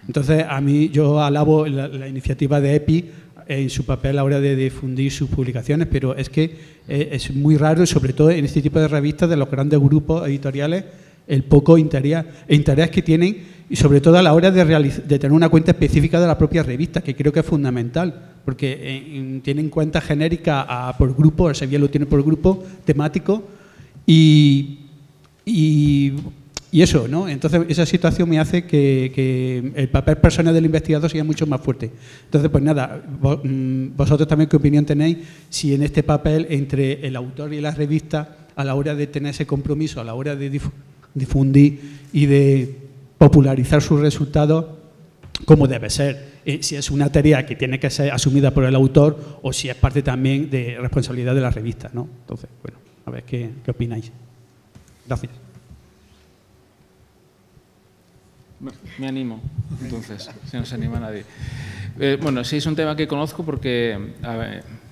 Entonces, a mí, yo alabo la iniciativa de EPI en su papel a la hora de difundir sus publicaciones, pero es que es muy raro, sobre todo en este tipo de revistas de los grandes grupos editoriales, el poco interés que tienen, y sobre todo a la hora de tener una cuenta específica de la propia revista, que creo que es fundamental, porque tienen cuentas genéricas por grupo, el Elsevier lo tiene por grupo temático, y eso, ¿no? Entonces, esa situación me hace que el papel personal del investigador sea mucho más fuerte. Entonces, pues nada, vosotros también, ¿qué opinión tenéis si en este papel entre el autor y la revista, a la hora de tener ese compromiso, a la hora de difundir y de popularizar sus resultados, cómo debe ser? Si es una tarea que tiene que ser asumida por el autor o si es parte también de responsabilidad de la revista, ¿no? Entonces, bueno, a ver qué opináis. Gracias. Me animo, entonces, si no se anima nadie. Bueno, sí, es un tema que conozco porque,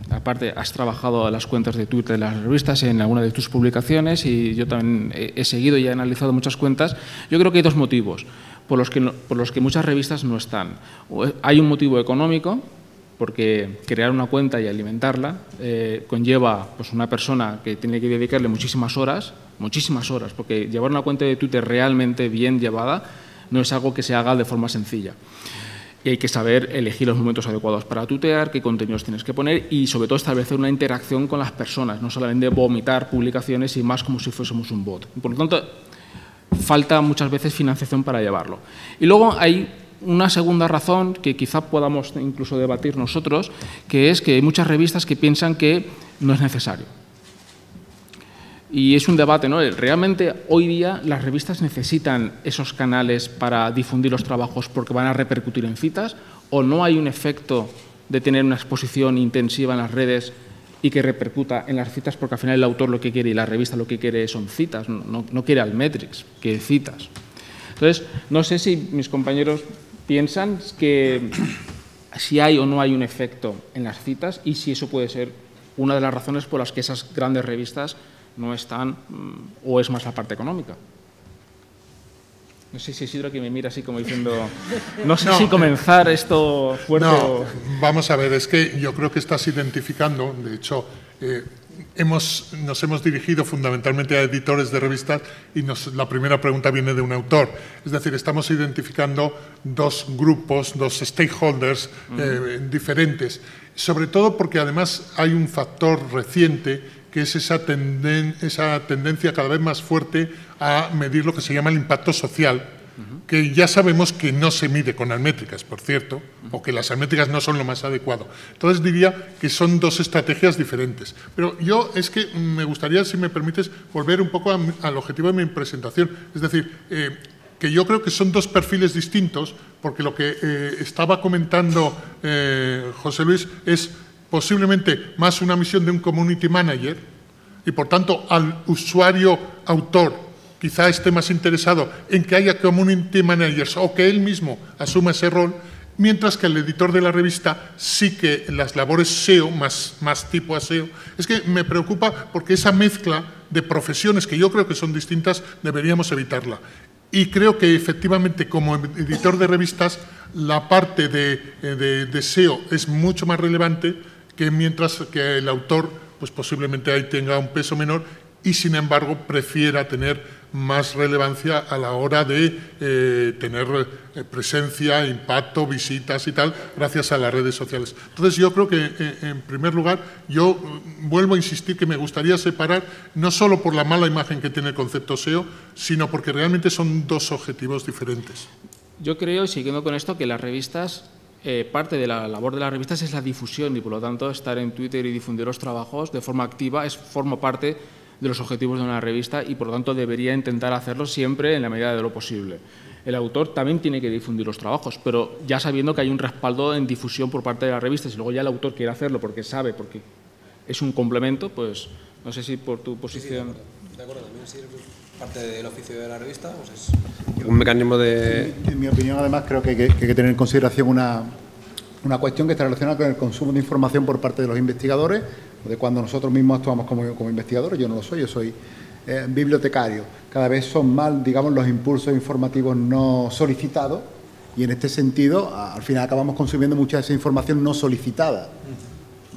aparte, has trabajado las cuentas de Twitter de las revistas en alguna de tus publicaciones y yo también he seguido y he analizado muchas cuentas. Yo creo que hay dos motivos por los que muchas revistas no están. Hay un motivo económico, porque crear una cuenta y alimentarla conlleva pues, una persona que tiene que dedicarle muchísimas horas, porque llevar una cuenta de Twitter realmente bien llevada no es algo que se haga de forma sencilla. Y hay que saber elegir los momentos adecuados para tuitear, qué contenidos tienes que poner y, sobre todo, establecer una interacción con las personas, no solamente vomitar publicaciones y más como si fuésemos un bot. Por lo tanto, falta muchas veces financiación para llevarlo. Y luego hay una segunda razón que quizá podamos incluso debatir nosotros, que es que hay muchas revistas que piensan que no es necesario. Y es un debate, ¿no? ¿Realmente hoy día las revistas necesitan esos canales para difundir los trabajos porque van a repercutir en citas? ¿O no hay un efecto de tener una exposición intensiva en las redes y que repercuta en las citas porque al final el autor lo que quiere y la revista lo que quiere son citas, no quiere Altmetrics, quiere citas? Entonces, no sé si mis compañeros piensan que si hay o no hay un efecto en las citas y si eso puede ser una de las razones por las que esas grandes revistas no están, o es más la parte económica. No sé si Isidro que me mira así como diciendo, no sé si comenzar esto fuerte o... Vamos a ver, es que yo creo que estás identificando, de hecho, nos hemos dirigido fundamentalmente a editores de revistas y la primera pregunta viene de un autor. Es decir, estamos identificando dos grupos, dos stakeholders diferentes, sobre todo porque además hay un factor reciente que es esa tendencia cada vez más fuerte a medir lo que se llama el impacto social, que ya sabemos que no se mide con altmétricas, por cierto, o que las altmétricas no son lo más adecuado. Entonces diría que son dos estrategias diferentes. Pero yo es que me gustaría, si me permites, volver un poco al objetivo de mi presentación. Es decir, que yo creo que son dos perfiles distintos, porque lo que estaba comentando José Luis es posiblemente más una misión de un community manager y, por tanto, al usuario autor quizá esté más interesado en que haya community managers o que él mismo asuma ese rol, mientras que el editor de la revista sí que las labores SEO, más tipo SEO, es que me preocupa porque esa mezcla de profesiones que yo creo que son distintas deberíamos evitarla. Y creo que efectivamente como editor de revistas la parte de SEO es mucho más relevante que mientras que el autor pues posiblemente ahí tenga un peso menor y, sin embargo, prefiera tener más relevancia a la hora de tener presencia, impacto, visitas y tal, gracias a las redes sociales. Entonces, yo creo que, en primer lugar, yo vuelvo a insistir que me gustaría separar, no solo por la mala imagen que tiene el concepto SEO, sino porque realmente son dos objetivos diferentes. Yo creo, siguiendo con esto, que las revistas, parte de la labor de las revistas es la difusión y, por lo tanto, estar en Twitter y difundir los trabajos de forma activa forma parte de los objetivos de una revista y, por lo tanto, debería intentar hacerlo siempre en la medida de lo posible. El autor también tiene que difundir los trabajos, pero ya sabiendo que hay un respaldo en difusión por parte de las revistas, y luego ya el autor quiere hacerlo porque sabe, porque es un complemento, pues no sé si por tu posición... Sí, de acuerdo, también si es parte del oficio de la revista, pues es un mecanismo de... En mi opinión, además, creo que hay que tener en consideración una cuestión que está relacionada con el consumo de información por parte de los investigadores, de cuando nosotros mismos actuamos como investigadores. Yo no lo soy, yo soy bibliotecario. Cada vez son más, digamos, los impulsos informativos no solicitados y, en este sentido, al final acabamos consumiendo mucha de esa información no solicitada.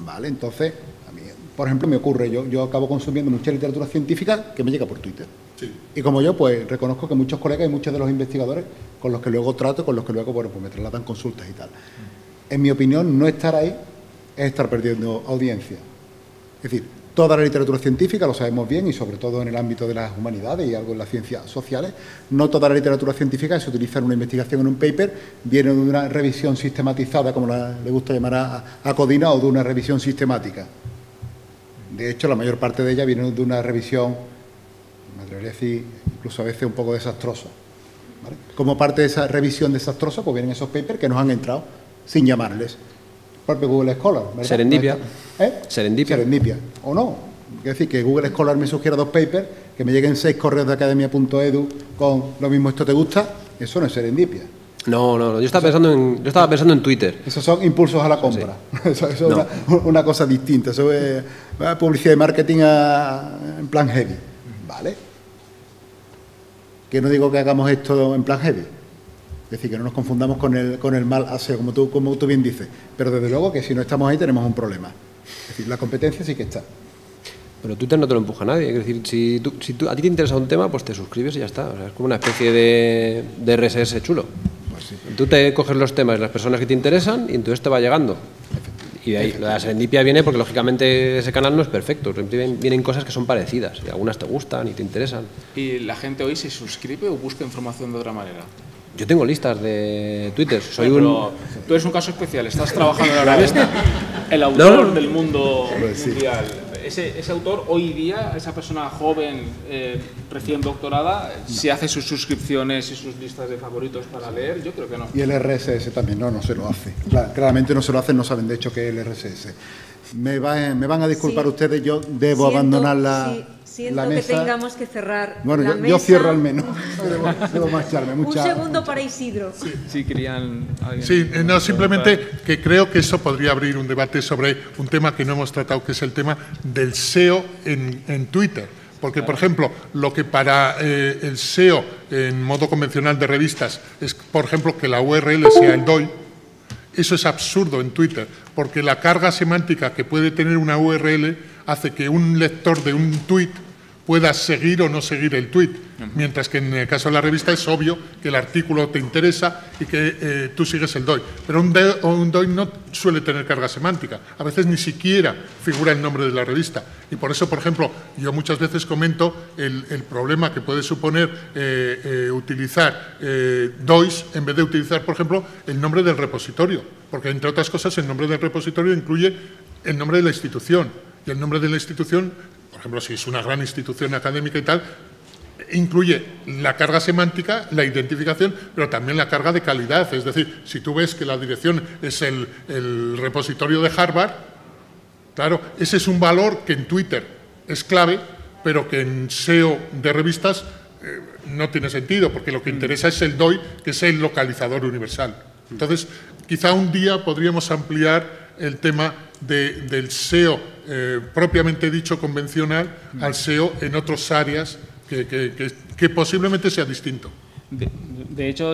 ¿Vale? Entonces, a mí, por ejemplo, me ocurre, yo acabo consumiendo mucha literatura científica que me llega por Twitter. Sí. Y como yo, pues reconozco que muchos colegas y muchos de los investigadores con los que luego trato, con los que luego, bueno, pues me trasladan consultas y tal. En mi opinión, no estar ahí es estar perdiendo audiencia. Es decir, toda la literatura científica, lo sabemos bien, y sobre todo en el ámbito de las humanidades y algo en las ciencias sociales, no toda la literatura científica se utiliza en una investigación, en un paper, viene de una revisión sistematizada, como le gusta llamar a Codina, o de una revisión sistemática. De hecho, la mayor parte de ella viene de una revisión, me atrevería a decir, incluso a veces un poco desastrosa. ¿Vale? Como parte de esa revisión desastrosa, pues vienen esos papers que nos han entrado sin llamarles. Propio Google Scholar, ¿verdad? Serendipia. Serendipia. Serendipia. O no. Es decir, que Google Scholar me sugiera 2 papers, que me lleguen 6 correos de academia.edu con lo mismo, esto te gusta, eso no es serendipia. No. Yo estaba pensando en Twitter. Esos son impulsos a la compra. Sí. Eso es no. una cosa distinta. Eso es publicidad y marketing en plan heavy. ¿Vale? Que no digo que hagamos esto en plan heavy. Es decir, que no nos confundamos con el mal aseo, como tú bien dices. Pero desde luego que si no estamos ahí tenemos un problema. Es decir, la competencia sí que está. Pero Twitter no te lo empuja a nadie. Es decir, si a ti te interesa un tema, pues te suscribes y ya está. O sea, es como una especie de RSS chulo. Pues sí. Tú te coges los temas de las personas que te interesan y entonces te va llegando. Y de ahí la serendipia viene porque, lógicamente, ese canal no es perfecto. Vienen cosas que son parecidas. Y algunas te gustan y te interesan. ¿Y la gente hoy se suscribe o busca información de otra manera? Yo tengo listas de Twitter. Pero tú eres un caso especial. Estás trabajando en la revista. El autor del mundo mundial. Ese autor, hoy día, esa persona joven, recién doctorada, si hace sus suscripciones y sus listas de favoritos para leer, yo creo que no. Y el RSS también, no se lo hace. Claramente no se lo hacen, no saben de hecho qué es el RSS. Me van a disculpar ustedes, yo debo abandonar la Siento mesa. Que tengamos que cerrar bueno, la mesa. Yo cierro al menos. debo marcharme. Un segundo para Isidro. Sí, querían... Sí, no, simplemente que creo que eso podría abrir un debate sobre un tema que no hemos tratado, que es el tema del SEO en Twitter. Porque, por ejemplo, lo que para el SEO en modo convencional de revistas es, por ejemplo, que la URL sea el DOI, eso es absurdo en Twitter, porque la carga semántica que puede tener una URL hace que un lector de un tweet pueda seguir o no seguir el tweet, mientras que en el caso de la revista es obvio que el artículo te interesa y que tú sigues el DOI. Pero un DOI no suele tener carga semántica, a veces ni siquiera figura el nombre de la revista. Y por eso, por ejemplo, yo muchas veces comento el problema que puede suponer utilizar DOIs en vez de utilizar, por ejemplo, el nombre del repositorio, porque, entre otras cosas, el nombre del repositorio incluye el nombre de la institución, y el nombre de la institución, por ejemplo, si es una gran institución académica y tal, incluye la carga semántica, la identificación, pero también la carga de calidad. Es decir, si tú ves que la dirección es el repositorio de Harvard, claro, ese es un valor que en Twitter es clave, pero que en SEO de revistas no tiene sentido, porque lo que interesa es el DOI, que es el localizador universal. Entonces, quizá un día podríamos ampliar el tema del SEO propiamente dicho convencional al SEO en otras áreas que posiblemente sea distinto. De hecho,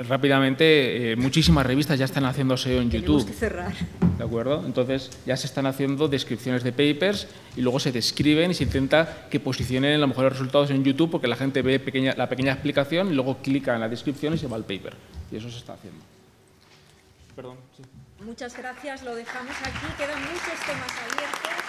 rápidamente, muchísimas revistas ya están haciendo SEO en YouTube. Tenemos que cerrar. ¿De acuerdo? Entonces, ya se están haciendo descripciones de papers y luego se describen y se intenta que posicionen los mejores resultados en YouTube porque la gente ve la pequeña explicación y luego clica en la descripción y se va al paper. Y eso se está haciendo. Perdón, sí. Muchas gracias, lo dejamos aquí. Quedan muchos temas abiertos.